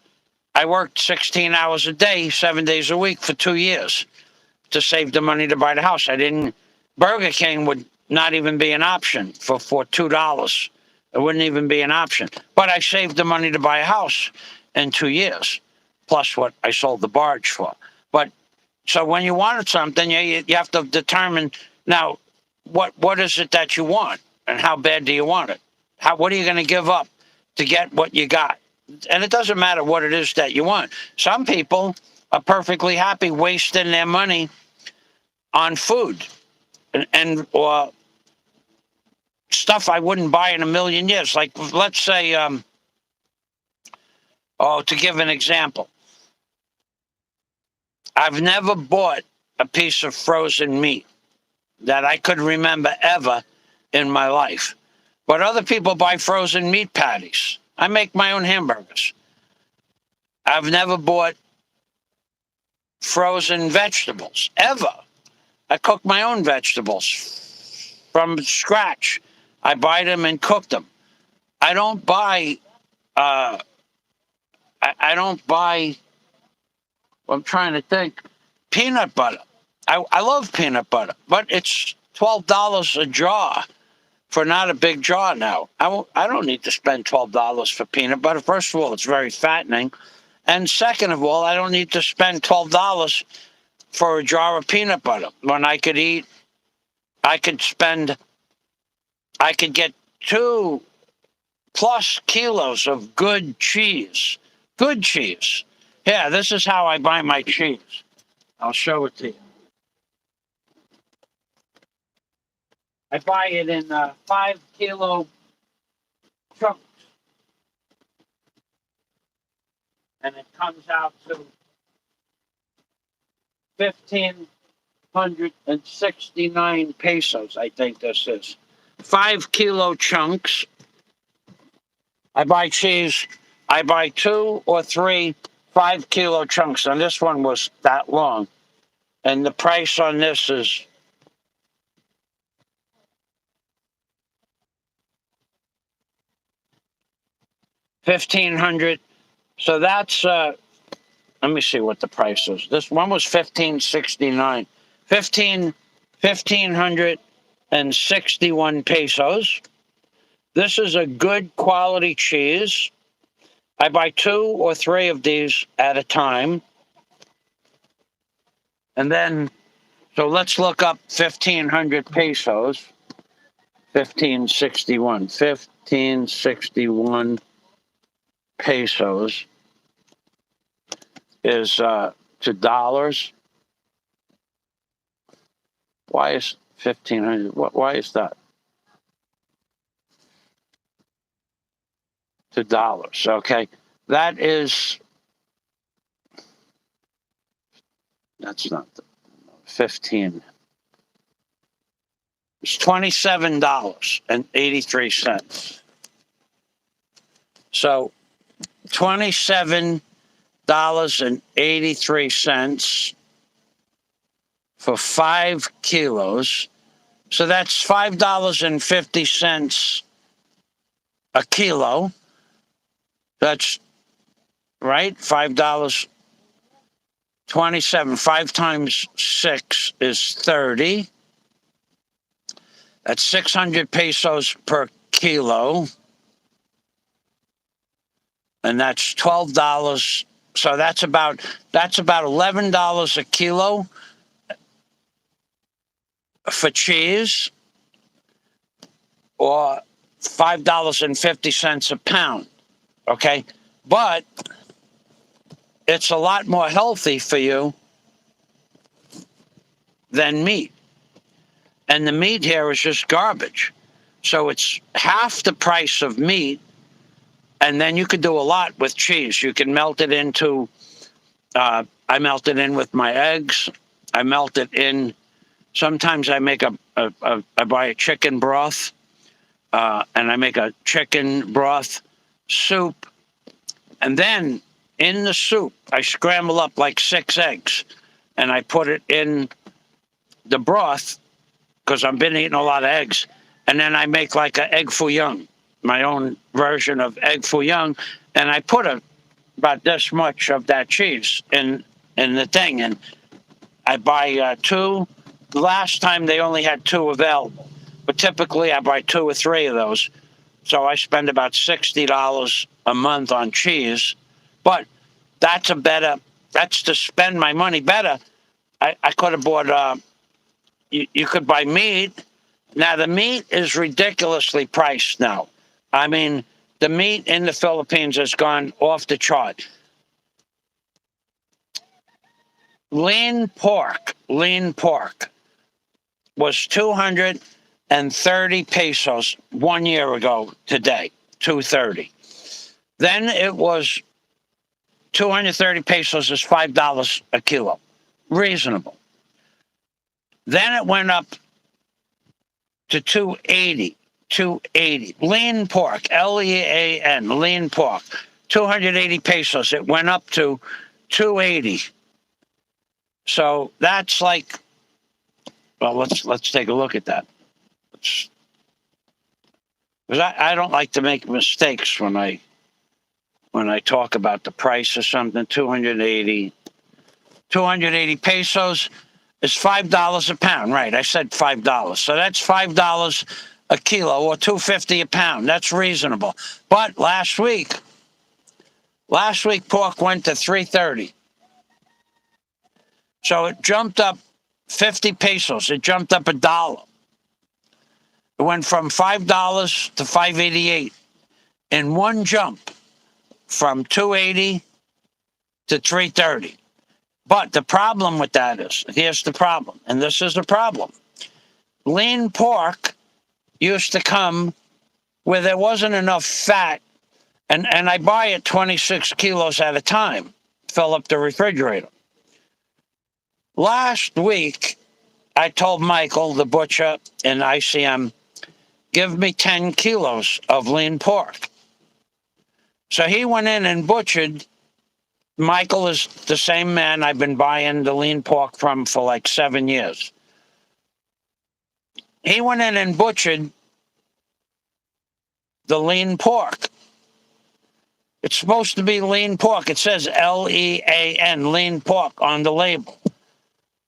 I worked 16 hours a day, 7 days a week for 2 years to save the money to buy the house. Burger King would not even be an option for $2. It wouldn't even be an option. But I saved the money to buy a house in 2 years, plus what I sold the barge for. But so when you wanted something, you have to determine, now, what is it that you want, and how bad do you want it? What are you going to give up to get what you got? And it doesn't matter what it is that you want. Some people are perfectly happy wasting their money on food or stuff I wouldn't buy in a million years. Like, let's say, to give an example, I've never bought a piece of frozen meat that I could remember ever in my life. But other people buy frozen meat patties. I make my own hamburgers. I've never bought frozen vegetables, ever. I cook my own vegetables from scratch. I buy them and cook them. I don't buy, I'm trying to think, peanut butter. I love peanut butter, but it's $12 a jar for not a big jar now. I don't need to spend $12 for peanut butter. First of all, it's very fattening. And second of all, I don't need to spend $12 for a jar of peanut butter when I could get 2+ kilos of good cheese. Good cheese. Yeah, this is how I buy my cheese. I'll show it to you. I buy it in 5-kilo chunks, and it comes out to 1,569 pesos, I think this is. 5-kilo chunks. I buy cheese. I buy 2 or 3 5-kilo chunks, and this one was that long. And the price on this is $1,500. So that's let me see what the price is. This one was $1,569. 1,561 pesos. This is a good quality cheese. I buy 2 or 3 of these at a time. And then, so let's look up 1,500 pesos. 1,561 pesos is to dollars. Why is 1,500? Why is that? To dollars. Okay, that's not the 15. It's $27.83. So $27.83 for 5 kilos. So that's $5.50 a kilo. That's right, $5.27. 5 times 6 is 30. That's 600 pesos per kilo. And that's $12. So that's about $11 a kilo for cheese, or $5.50 a pound. Okay, but it's a lot more healthy for you than meat. And the meat here is just garbage. So it's half the price of meat, and then you could do a lot with cheese. You can melt it into, I melt it in with my eggs. I melt it in, sometimes I make I buy a chicken broth, and I make a chicken broth soup. And then in the soup, I scramble up like 6 eggs, and I put it in the broth, because I've been eating a lot of eggs. And then I make like an egg foo young, my own version of egg foo young. And I put about this much of that cheese in the thing. And I buy 2. Last time they only had 2 available, but typically I buy 2 or 3 of those. So I spend about $60 a month on cheese. But that's to spend my money better. I could have bought, you could buy meat. Now, the meat is ridiculously priced now. I mean, the meat in the Philippines has gone off the chart. Lean pork was 230 pesos 1 year ago today, 230. Then it was 230 pesos is $5 a kilo. Reasonable. Then it went up to 280. Lean pork, Lean, lean pork, 280 pesos. It went up to 280. So that's like, well, let's take a look at that. Because I don't like to make mistakes when I talk about the price of something. 280 pesos is $5 a pound, right? I said $5. So that's $5 a kilo, or $2.50 a pound. That's reasonable. But last week pork went to $3.30. So it jumped up 50 pesos. It jumped up $1. It went from $5 to 5.88 in one jump, from 2.80 to 3.30. But the problem with that is, here's the problem, and this is the problem. Lean pork used to come where there wasn't enough fat, and I buy it 26 kilos at a time, fill up the refrigerator. Last week, I told Michael, the butcher in ICM, give me 10 kilos of lean pork. So he went in and butchered. Michael is the same man I've been buying the lean pork from for like 7 years. He went in and butchered the lean pork. It's supposed to be lean pork. It says Lean, lean pork on the label.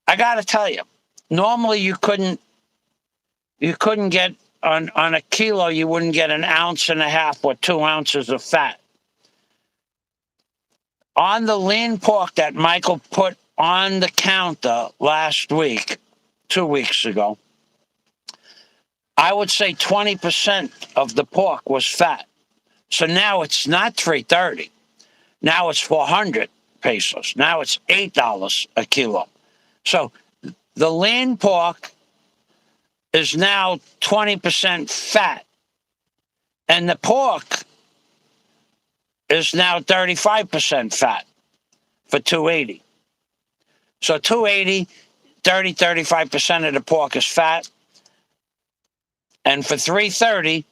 I got to tell you, normally you couldn't get on a kilo, you wouldn't get 1.5 ounces or 2 ounces of fat. On the lean pork that Michael put on the counter last week, 2 weeks ago, I would say 20% of the pork was fat. So now it's not 3.30. Now it's 400 pesos. Now it's $8 a kilo. So the lean pork is now 20% fat. And the pork is now 35% fat for 2.80. So 2.80, 35% of the pork is fat. And for 3.30,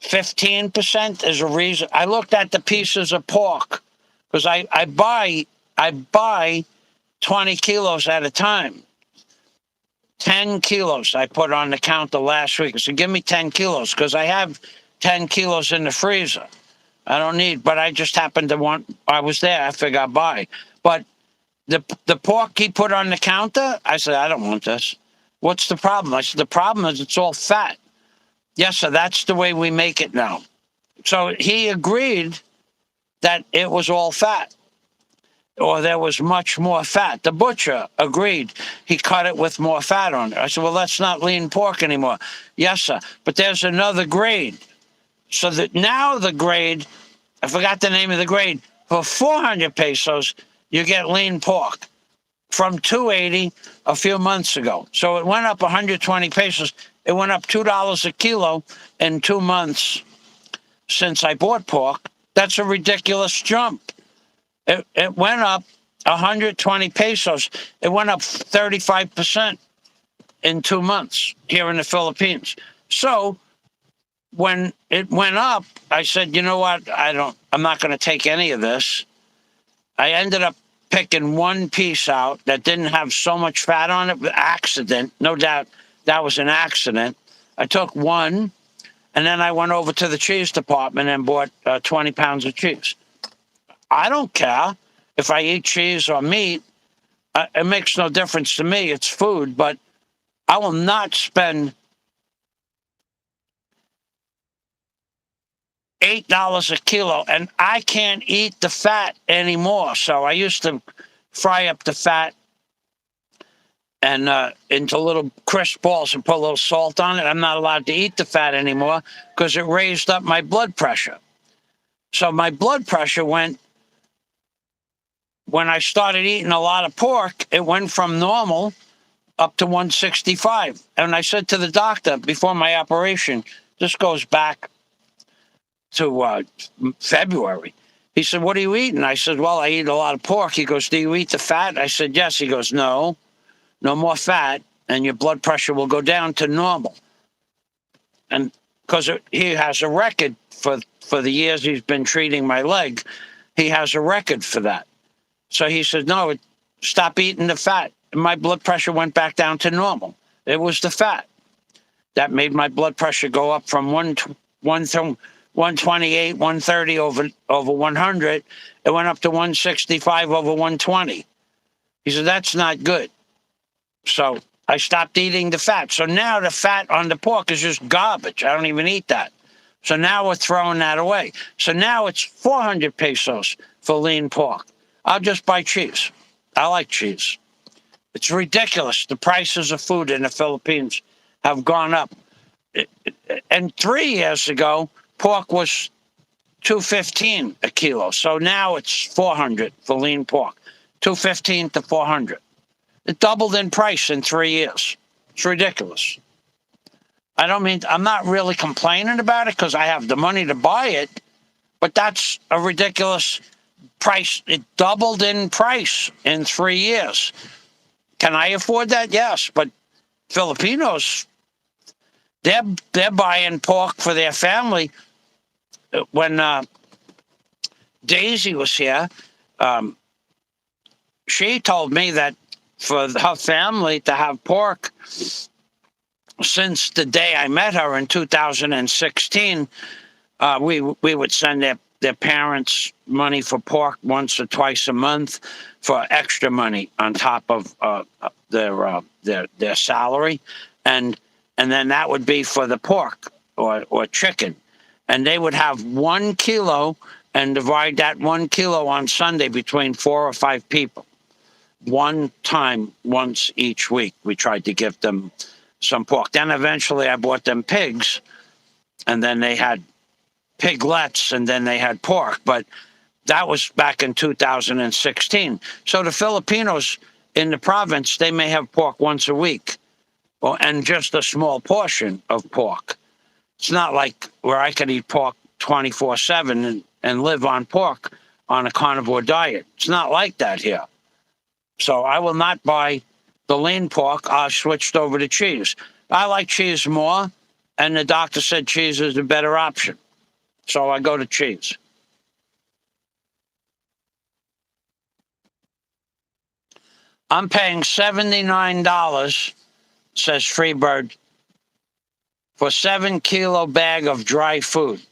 15% is a reason. I looked at the pieces of pork because I buy 20 kilos at a time. 10 kilos I put on the counter last week. So give me 10 kilos because I have 10 kilos in the freezer. I don't need, but I just happened to want, I was there, I figured I'd buy. But the pork he put on the counter, I said, I don't want this. What's the problem? I said, the problem is it's all fat. Yes, sir, that's the way we make it now. So he agreed that it was all fat, or there was much more fat. The butcher agreed. He cut it with more fat on it. I said, well, that's not lean pork anymore. Yes, sir, but there's another grade. So that now the grade, I forgot the name of the grade, for 400 pesos, you get lean pork from 2.80 a few months ago. So it went up 120 pesos. It went up $2 a kilo in 2 months since I bought pork. That's a ridiculous jump. It went up 120 pesos. It went up 35% in 2 months here in the Philippines. So when it went up, I said, you know what? I'm not going to take any of this. I ended up picking one piece out that didn't have so much fat on it. Accident, no doubt that was an accident. I took one, and then I went over to the cheese department and bought 20 pounds of cheese. I don't care if I eat cheese or meat. It makes no difference to me. It's food, but I will not spend $8 a kilo, and I can't eat the fat anymore. So I used to fry up the fat and into little crisp balls and put a little salt on it. I'm not allowed to eat the fat anymore because it raised up my blood pressure. So my blood pressure went, when I started eating a lot of pork, it went from normal up to 165. And I said to the doctor before my operation, this goes back to February. He said, what are you eating? I said, well, I eat a lot of pork. He goes, do you eat the fat? I said, yes. He goes, no more fat, and your blood pressure will go down to normal. And because he has a record for the years he's been treating my leg, he has a record for that. So he said, no, stop eating the fat. And my blood pressure went back down to normal. It was the fat that made my blood pressure go up from 128, 130 over 100. It went up to 165 over 120. He said, that's not good. So I stopped eating the fat. So now the fat on the pork is just garbage. I don't even eat that. So now we're throwing that away. So now it's 400 pesos for lean pork. I'll just buy cheese. I like cheese. It's ridiculous. The prices of food in the Philippines have gone up. And 3 years ago, pork was $2.15 a kilo. So now it's $400 for lean pork, $2.15 to $400. It doubled in price in 3 years. It's ridiculous. I'm not really complaining about it because I have the money to buy it, but that's a ridiculous price. It doubled in price in 3 years. Can I afford that? Yes, but Filipinos, they're buying pork for their family. When Daisy was here, she told me that for her family to have pork since the day I met her in 2016, we would send their parents money for pork once or twice a month for extra money on top of their salary, and then that would be for the pork or chicken, and they would have 1 kilo and divide that 1 kilo on Sunday between 4 or 5 people. One time, once each week, we tried to give them some pork. Then eventually I bought them pigs, and then they had piglets, and then they had pork. But that was back in 2016. So the Filipinos in the province, they may have pork once a week, and just a small portion of pork. It's not like where I could eat pork 24/7 and live on pork on a carnivore diet. It's not like that here. So I will not buy the lean pork. I switched over to cheese. I like cheese more, and the doctor said cheese is a better option. So I go to cheese. I'm paying $79, says Freebird, for 7-kilo bag of dry food.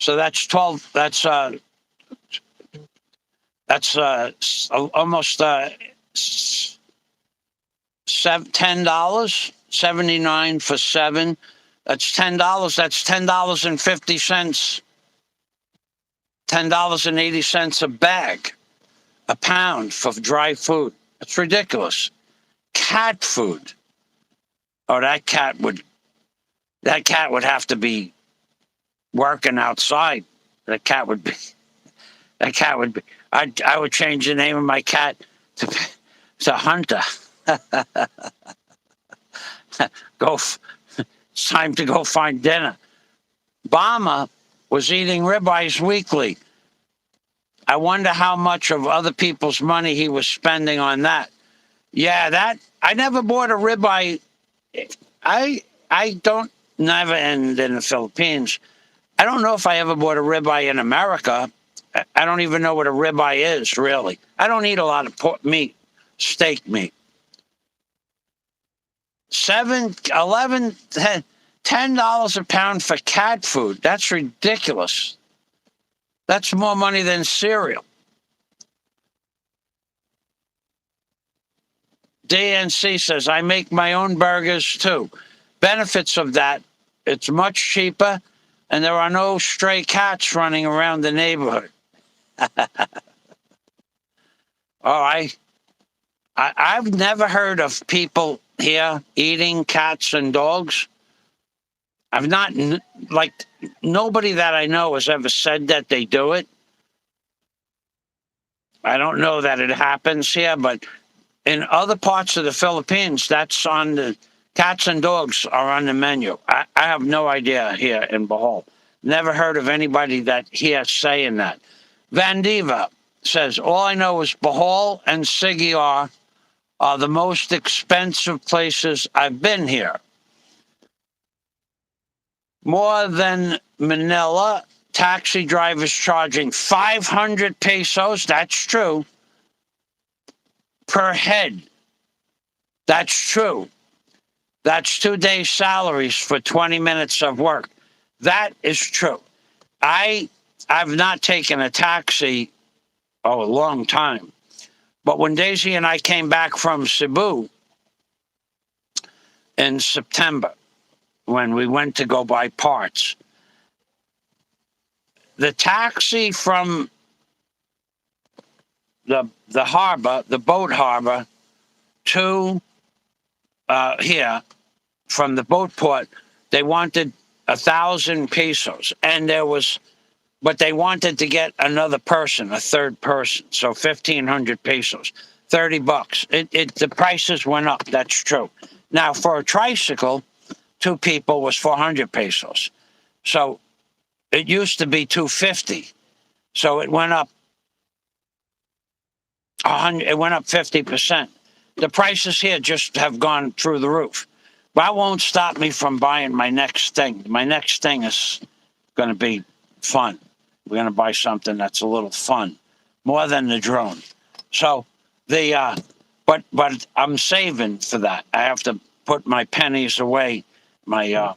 So that's 12. That's almost $10. 79 for 7. That's $10. That's $10.50. $10.80 a bag, a pound for dry food. It's ridiculous. Cat food. Oh, that cat would have to be working outside. That cat would be. I would change the name of my cat to Hunter. It's time to go find dinner. Obama was eating ribeyes weekly. I wonder how much of other people's money he was spending on that. Yeah, I never bought a ribeye. I don't never end in the Philippines. I don't know if I ever bought a ribeye in America. I don't even know what a ribeye is, really. I don't eat a lot of pork meat, steak meat. 7, 11, $10 a pound for cat food. That's ridiculous. That's more money than cereal. DNC says, I make my own burgers too. Benefits of that, it's much cheaper, and there are no stray cats running around the neighborhood. I've never heard of people here eating cats and dogs. I've not, nobody that I know has ever said that they do it. I don't know that it happens here, but in other parts of the Philippines, that's on the cats and dogs are on the menu. I have no idea here in Bohol. Never heard of anybody that here saying that. Vandiva says, all I know is Bohol and Sigiar are the most expensive places I've been here. More than Manila, taxi drivers charging 500 pesos, that's true, per head. That's true. That's 2 days' salaries for 20 minutes of work. That is true. I've not taken a taxi, a long time. But when Daisy and I came back from Cebu in September, when we went to go buy parts, the taxi from the harbor, the boat harbor, to here from the boat port. They wanted 1,000 pesos, and but they wanted to get another person, a third person, so 1,500 pesos, $30. The prices went up. That's true. Now for a tricycle, 2 people was 400 pesos. So it used to be 250. So it went up 100. It went up 50%. The prices here just have gone through the roof. That won't stop me from buying my next thing. My next thing is going to be fun. We're going to buy something that's a little fun, more than the drone. So but I'm saving for that. I have to put my pennies away. I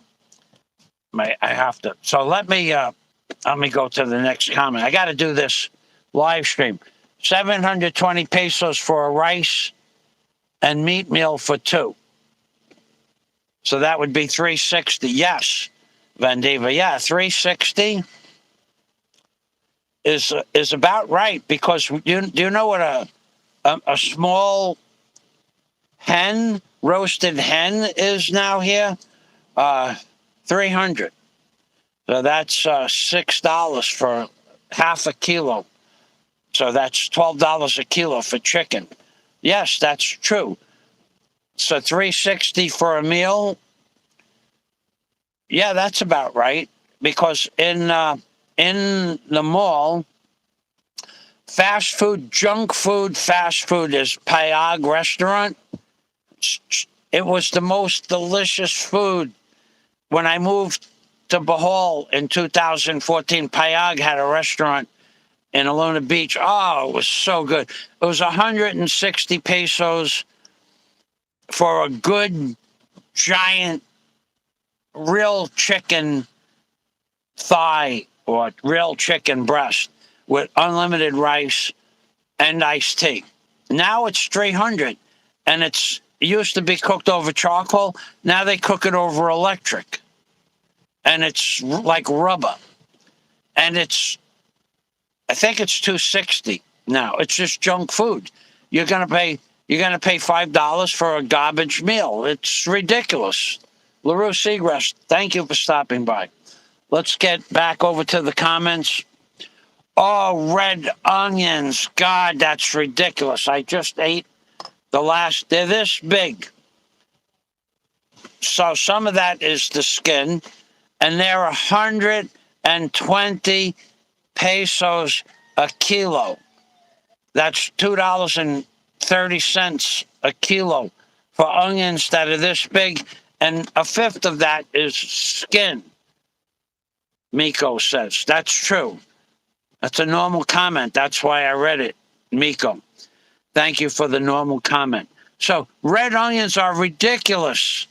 have to. So let me go to the next comment. I got to do this live stream. 720 pesos for a rice and meat meal for 2. So that would be 360. Yes, Vandiva. Yeah, 360 is about right, because do you know what a small roasted hen is now here? 300. So that's $6 for half a kilo. So that's $12 a kilo for chicken. Yes, that's true. So 360 for a meal. Yeah, that's about right. Because in the mall, fast food, junk food, fast food is Payag restaurant. It was the most delicious food. When I moved to Bohol in 2014, Payag had a restaurant in Alona Beach. Oh, it was so good. It was 160 pesos for a good, giant, real chicken thigh or real chicken breast with unlimited rice and iced tea. Now it's 300, and it used to be cooked over charcoal. Now they cook it over electric, and it's like rubber. And I think it's 260 now. It's just junk food. You're gonna pay $5 for a garbage meal. It's ridiculous. LaRue Seagrass, thank you for stopping by. Let's get back over to the comments. Oh, red onions. God, that's ridiculous. I just ate they're this big. So some of that is the skin, and they're 120 pesos a kilo. That's $2.30 a kilo for onions that are this big, and a fifth of that is skin. Miko says. That's true. That's a normal comment. That's why I read it, Miko. Thank you for the normal comment. So red onions are ridiculous.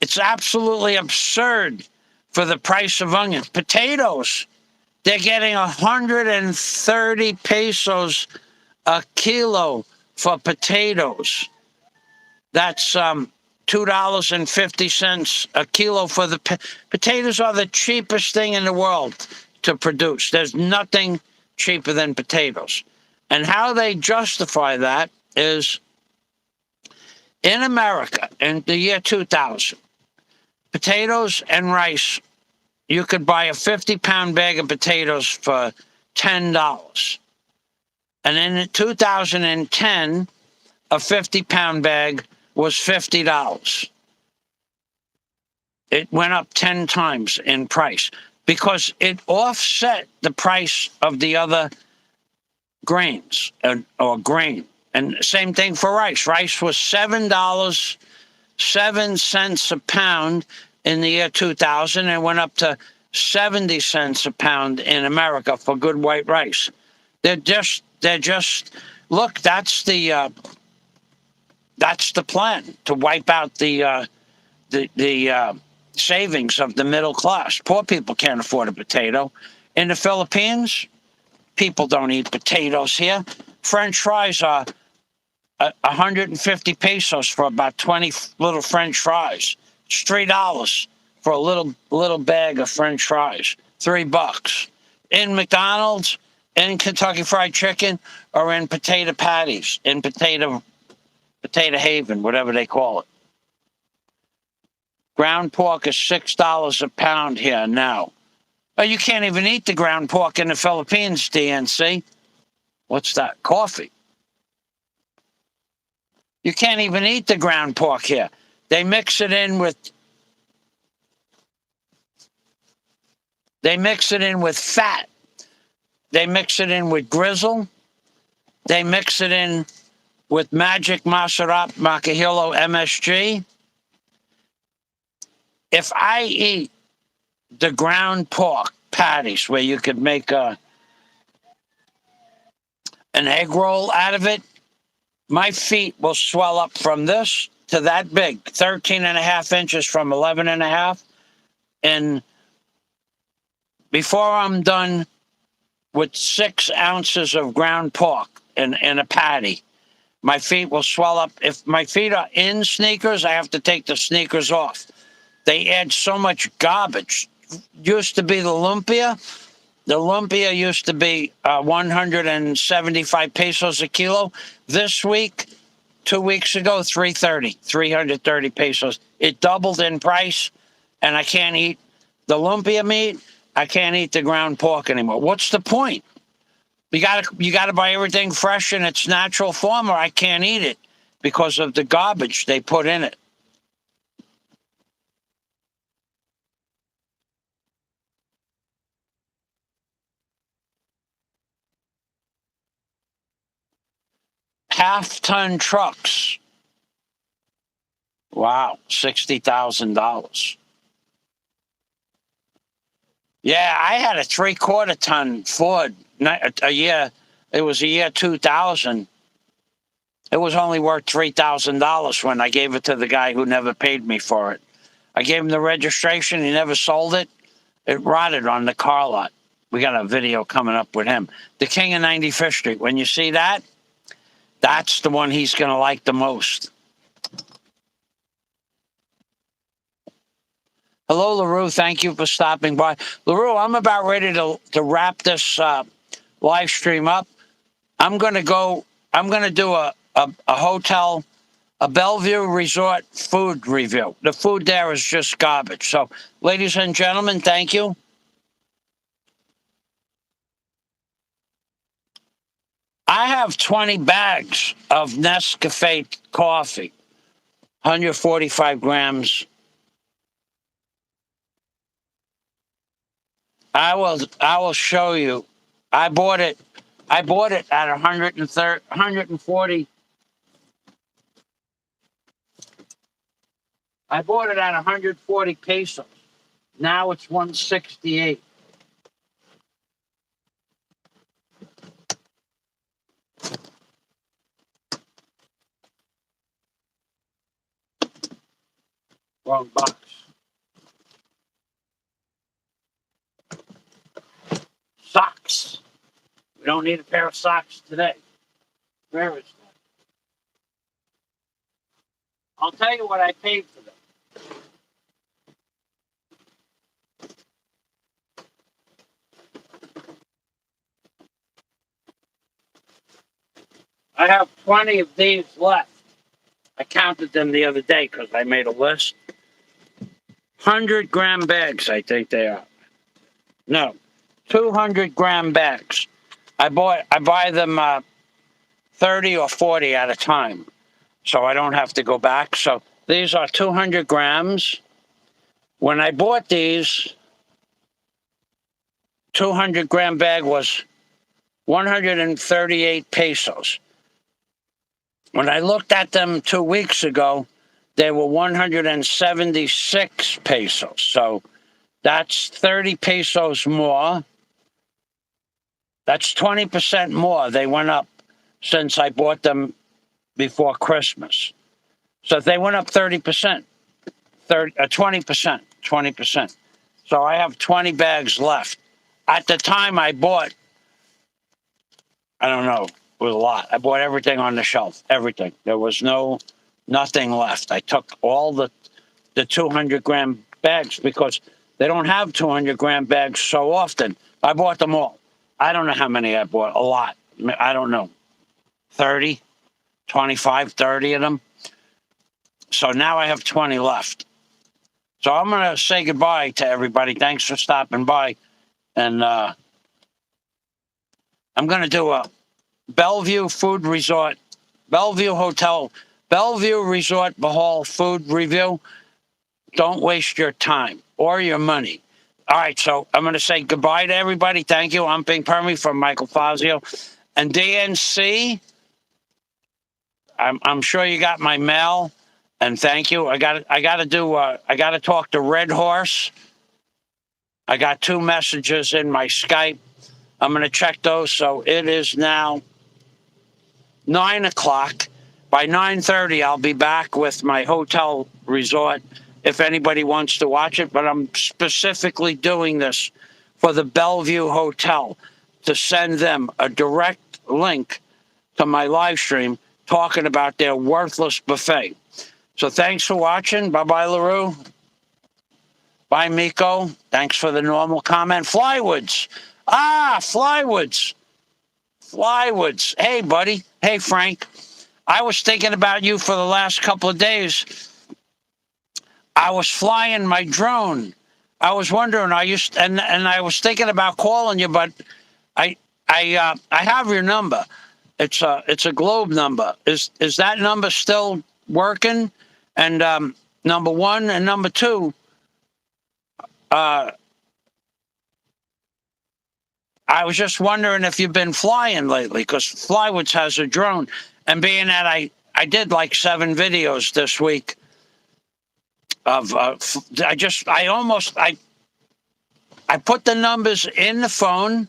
It's absolutely absurd for the price of onions. Potatoes, they're getting 130 pesos a kilo for potatoes. That's $2.50 a kilo for the potatoes. Are the cheapest thing in the world to produce. There's nothing cheaper than potatoes. And how they justify that is in America in the year 2000, potatoes and rice, you could buy a 50-pound bag of potatoes for $10. And in 2010, a 50-pound bag was $50. It went up 10 times in price because it offset the price of the other grains or grain. And same thing for rice. Rice was $7.07 a pound in the year 2000, and went up to 70 cents a pound in America for good white rice. They're just look. That's the plan, to wipe out the savings of the middle class. Poor people can't afford a potato. In the Philippines, people don't eat potatoes here. French fries are 150 pesos for about 20 little French fries. It's $3 for a little bag of French fries. $3. In McDonald's, in Kentucky Fried Chicken, or in potato patties, in potato Potato Haven, whatever they call it. Ground pork is $6 a pound here now. Oh, you can't even eat the ground pork in the Philippines, DNC. What's that? Coffee. You can't even eat the ground pork here. They mix it in with fat. They mix it in with grizzle. They mix it in with Magic Masarap Makahilo MSG. If I eat the ground pork patties where you could make an egg roll out of it, my feet will swell up from this to that big, 13 and a half inches from 11 and a half. And before I'm done with 6 ounces of ground pork in a patty, my feet will swell up. If my feet are in sneakers, I have to take the sneakers off. They add so much garbage. Used to be the lumpia. The lumpia used to be 175 pesos a kilo. This week, 2 weeks ago, 330 pesos. It doubled in price, and I can't eat the lumpia meat. I can't eat the ground pork anymore. What's the point? You gotta buy everything fresh in its natural form, or I can't eat it because of the garbage they put in it. Half-ton trucks. Wow, $60,000. Yeah, I had a 3/4 ton Ford a year. It was a year 2000. It was only worth $3,000 when I gave it to the guy who never paid me for it. I gave him the registration. He never sold it. It rotted on the car lot. We got a video coming up with him. The King of 95th Street. When you see that, that's the one he's going to like the most. Hello, LaRue. Thank you for stopping by. LaRue, I'm about ready to wrap this live stream up. I'm going to do a hotel, a Bellevue Resort food review. The food there is just garbage. So, ladies and gentlemen, thank you. I have 20 bags of Nescafe coffee, 145 grams. I will show you. I bought it at 140. I bought it at 140 pesos. Now it's 168. Wrong box. Socks. We don't need a pair of socks today. Where is that? I'll tell you what I paid for them. I have 20 of these left. I counted them the other day because I made a list. 100-gram bags, I think they are. No, 200-gram bags. I buy them 30 or 40 at a time, so I don't have to go back. So these are 200 grams. When I bought these, 200-gram bag was 138 pesos. When I looked at them 2 weeks ago, they were 176 pesos. So that's 30 pesos more. That's 20% more. They went up since I bought them before Christmas. So they went up 30%, 20%. So I have 20 bags left. At the time I bought, I don't know, it was a lot. I bought everything on the shelf, everything. There was nothing left. I took all the 200-gram bags because they don't have 200-gram bags so often. I bought them all. I don't know how many I bought. A lot. I don't know. 30. 25, 30 of them. So now I have 20 left. So I'm going to say goodbye to everybody. Thanks for stopping by. And I'm going to do a Bellevue Food Resort, Bellevue Hotel, Bellevue Resort Bahal food review. Don't waste your time or your money. All right, so I'm going to say goodbye to everybody. Thank you. I'm Bing Permy from Michael Fazio. And DNC, I'm sure you got my mail. And thank you. I got to talk to Red Horse. I got 2 messages in my Skype. I'm going to check those. So it is now 9 o'clock. By 9:30, I'll be back with my hotel resort if anybody wants to watch it. But I'm specifically doing this for the Bellevue Hotel to send them a direct link to my live stream talking about their worthless buffet. So thanks for watching. Bye-bye, LaRue. Bye, Miko. Thanks for the normal comment. Flywoods. Flywoods. Flywoods. Hey, buddy. Hey, Frank. I was thinking about you for the last couple of days. I was flying my drone. I was wondering, and I was thinking about calling you, but I have your number. It's a Globe number. Is that number still working? And number one, and number two, I was just wondering if you've been flying lately, because Flywoods has a drone. And being that I did like 7 videos this week of I put the numbers in the phone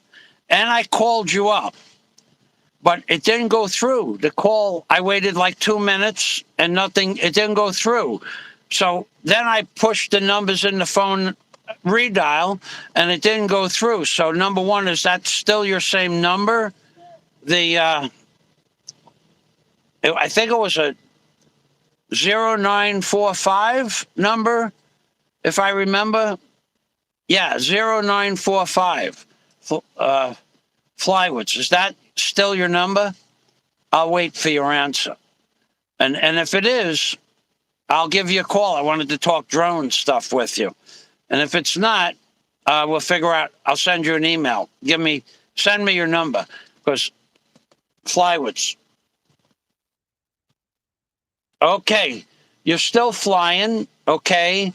and I called you up, but it didn't go through. The call, I waited like 2 minutes and nothing, it didn't go through. So then I pushed the numbers in the phone redial and it didn't go through. So number one, is that still your same number? I think it was a 0945 number, if I remember. Yeah, 0945. Flywoods. Is that still your number? I'll wait for your answer. And if it is, I'll give you a call. I wanted to talk drone stuff with you. And if it's not, we'll figure out. I'll send you an email. Send me your number, because Flywoods. Okay, you're still flying, okay.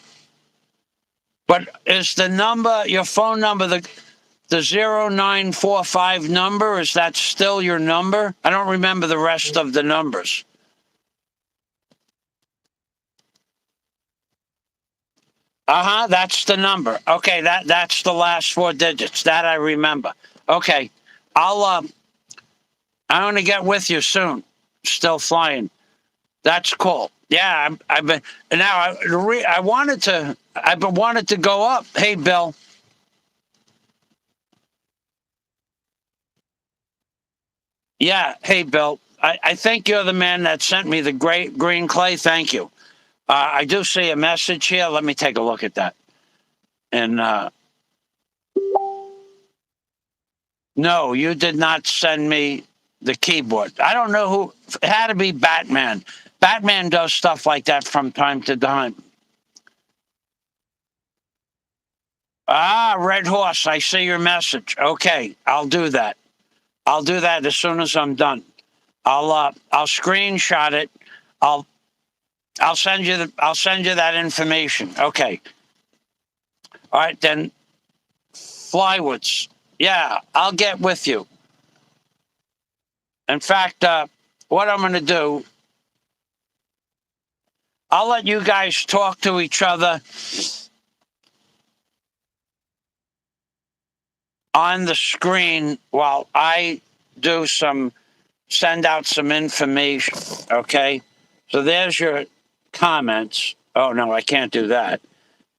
But is the number, your phone number, the 0945 number, is that still your number? I don't remember the rest of the numbers. That's the number. Okay, that's the last 4 digits. That I remember. Okay, I'm gonna get with you soon. Still flying. That's cool. Yeah, I've been now. I've wanted to go up. Hey, Bill. Yeah. Hey, Bill. I think you're the man that sent me the great green clay. Thank you. I do see a message here. Let me take a look at that. And no, you did not send me the keyboard. I don't know who. It had to be Batman. Batman does stuff like that from time to time. Red Horse, I see your message. Okay, I'll do that. I'll do that as soon as I'm done. I'll screenshot it. I'll send you that information. Okay. All right, then. Flywoods. Yeah, I'll get with you. In fact, what I'm going to do, I'll let you guys talk to each other on the screen while I send out some information, okay? So there's your comments. Oh, no, I can't do that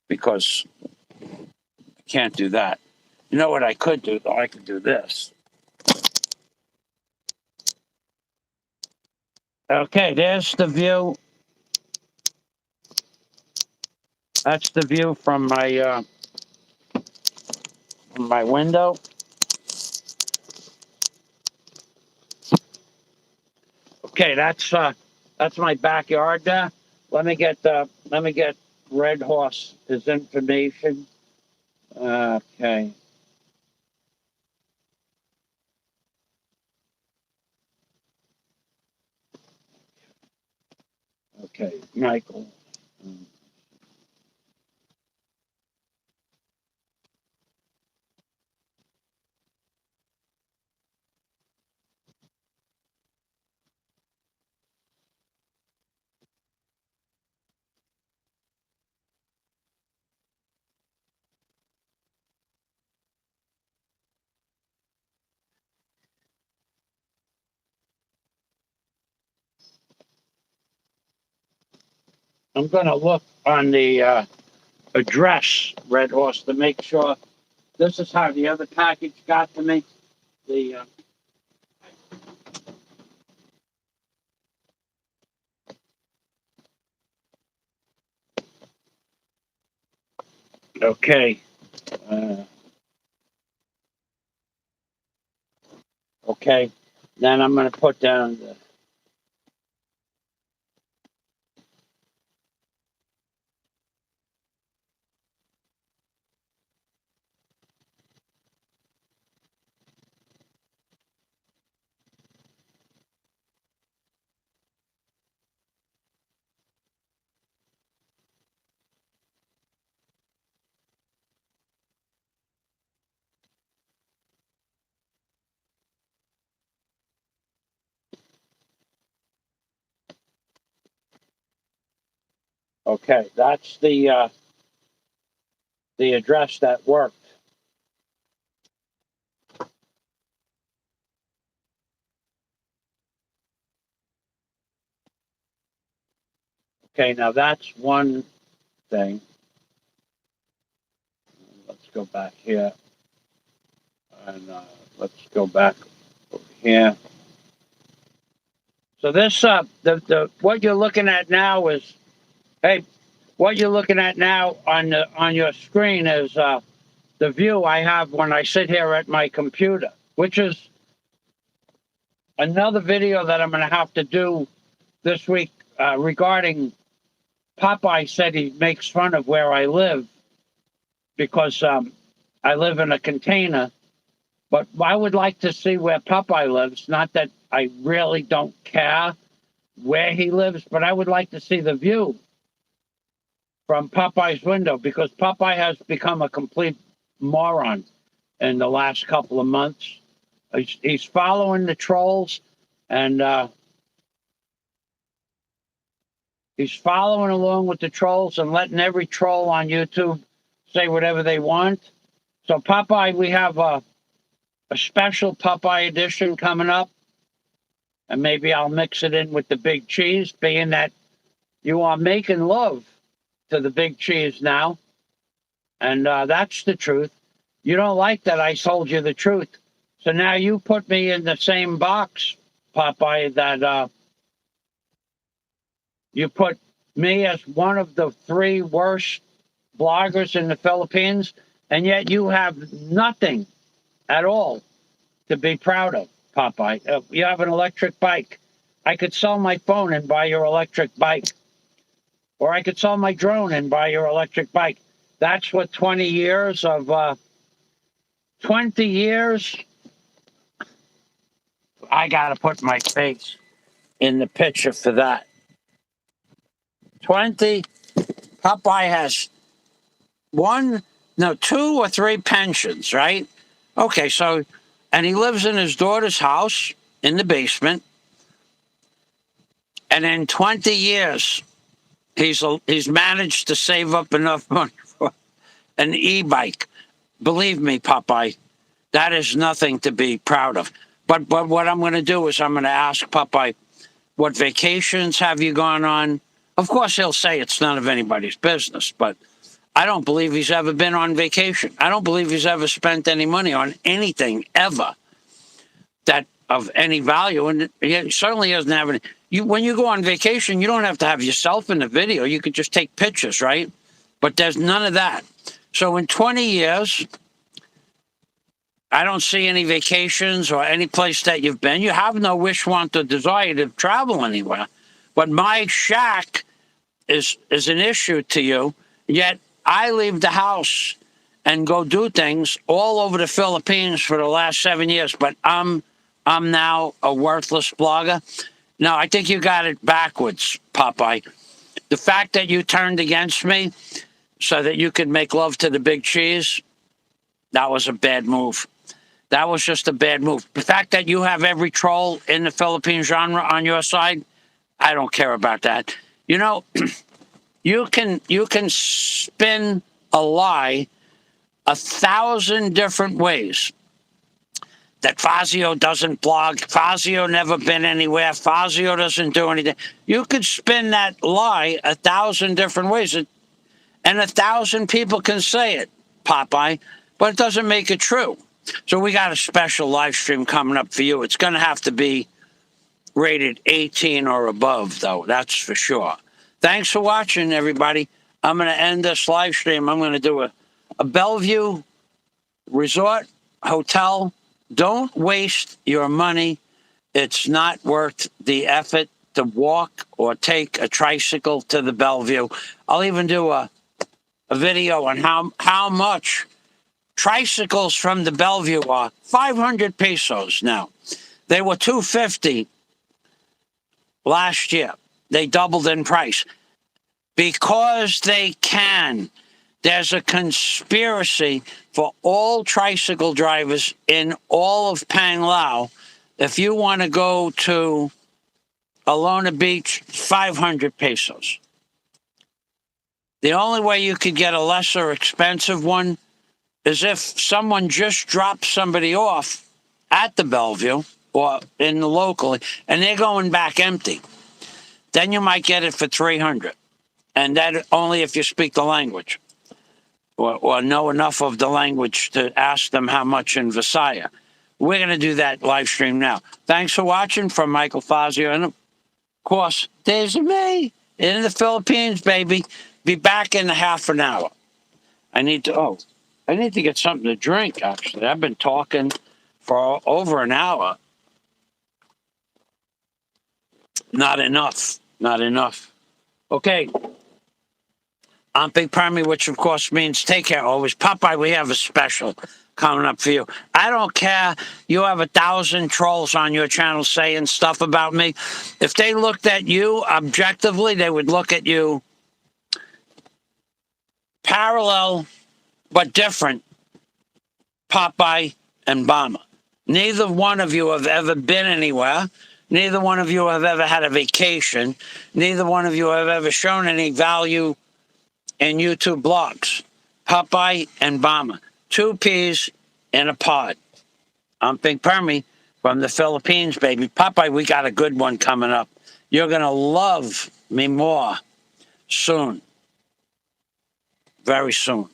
because I can't do that. You know what I could do, though? I could do this. Okay, there's the view. That's the view from my window. Okay, that's my backyard there. Let me get Red Horse his information. Okay. Okay, Michael. I'm gonna look on the address, Red Horse, to make sure this is how the other package got to me. The okay, uh, okay. Then I'm gonna put down the. Okay, that's the address that worked. Okay, now that's one thing. Let's go back here, and let's go back over here. So this the what you're looking at now is, hey, what you're looking at now on your screen is the view I have when I sit here at my computer, which is another video that I'm going to have to do this week regarding Popeye said he makes fun of where I live because I live in a container. But I would like to see where Popeye lives. Not that I really don't care where he lives, but I would like to see the view from Popeye's window because Popeye has become a complete moron in the last couple of months. He's following the trolls, and he's following along with the trolls and letting every troll on YouTube say whatever they want. So Popeye, we have a special Popeye edition coming up, and maybe I'll mix it in with the big cheese, being that you are making love to the big cheese now, and that's the truth. You don't like that I told you the truth, so now you put me in the same box, Popeye, that you put me as one of the three worst bloggers in the Philippines, and yet you have nothing at all to be proud of, Popeye. You have an electric bike. I could sell my phone and buy your electric bike. Or I could sell my drone and buy your electric bike. That's what 20 years of 20 years. I got to put my face in the picture for that. 20. Popeye has one, no, two or three pensions, right? Okay, so, and he lives in his daughter's house in the basement. And in 20 years, he's managed to save up enough money for an e-bike. Believe me, Popeye, that is nothing to be proud of. But what I'm going to do is I'm going to ask Popeye, what vacations have you gone on? Of course, he'll say it's none of anybody's business, but I don't believe he's ever been on vacation. I don't believe he's ever spent any money on anything ever that of any value, and he certainly doesn't have any. When you go on vacation, you don't have to have yourself in the video. You could just take pictures, right? But there's none of that. So in 20 years, I don't see any vacations or any place that you've been. You have no wish, want, or desire to travel anywhere. But my shack is an issue to you. Yet I leave the house and go do things all over the Philippines for the last 7 years. But I'm now a worthless blogger. No, I think you got it backwards, Popeye. The fact that you turned against me so that you could make love to the big cheese, that was a bad move. That was just a bad move. The fact that you have every troll in the Philippine genre on your side, I don't care about that. You know, you can spin a lie 1,000 different ways. That Fazio doesn't blog, Fazio never been anywhere, Fazio doesn't do anything. You could spin that lie 1,000 different ways, and 1,000 people can say it, Popeye, but it doesn't make it true. So we got a special live stream coming up for you. It's going to have to be rated 18 or above, though. That's for sure. Thanks for watching, everybody. I'm going to end this live stream. I'm going to do a Bellevue Resort Hotel. Don't waste your money. It's not worth the effort to walk or take a tricycle to the Bellevue. I'll even do a video on how much tricycles from the Bellevue are. 500 pesos now. They were 250 last year. They doubled in price. Because they can. There's a conspiracy for all tricycle drivers in all of Panglao. If you want to go to Alona Beach, 500 pesos. The only way you could get a lesser expensive one is if someone just dropped somebody off at the Bellevue or in the local, and they're going back empty. Then you might get it for 300. And that only if you speak the language or know enough of the language to ask them how much in Visaya. We're going to do that live stream now. Thanks for watching from Michael Fazio. And of course, there's me in the Philippines, baby. Be back in half an hour. I need to get something to drink, actually. I've been talking for over an hour. Not enough. Okay. I'm Big Permy, which of course means take care always. Popeye, we have a special coming up for you. I don't care. You have 1,000 trolls on your channel saying stuff about me. If they looked at you objectively, they would look at you parallel but different, Popeye and Bama. Neither one of you have ever been anywhere. Neither one of you have ever had a vacation. Neither one of you have ever shown any value in YouTube blogs. Popeye and Bama. 2 peas in a pod. I'm Big Permy from the Philippines, baby. Popeye, we got a good one coming up. You're going to love me more soon. Very soon.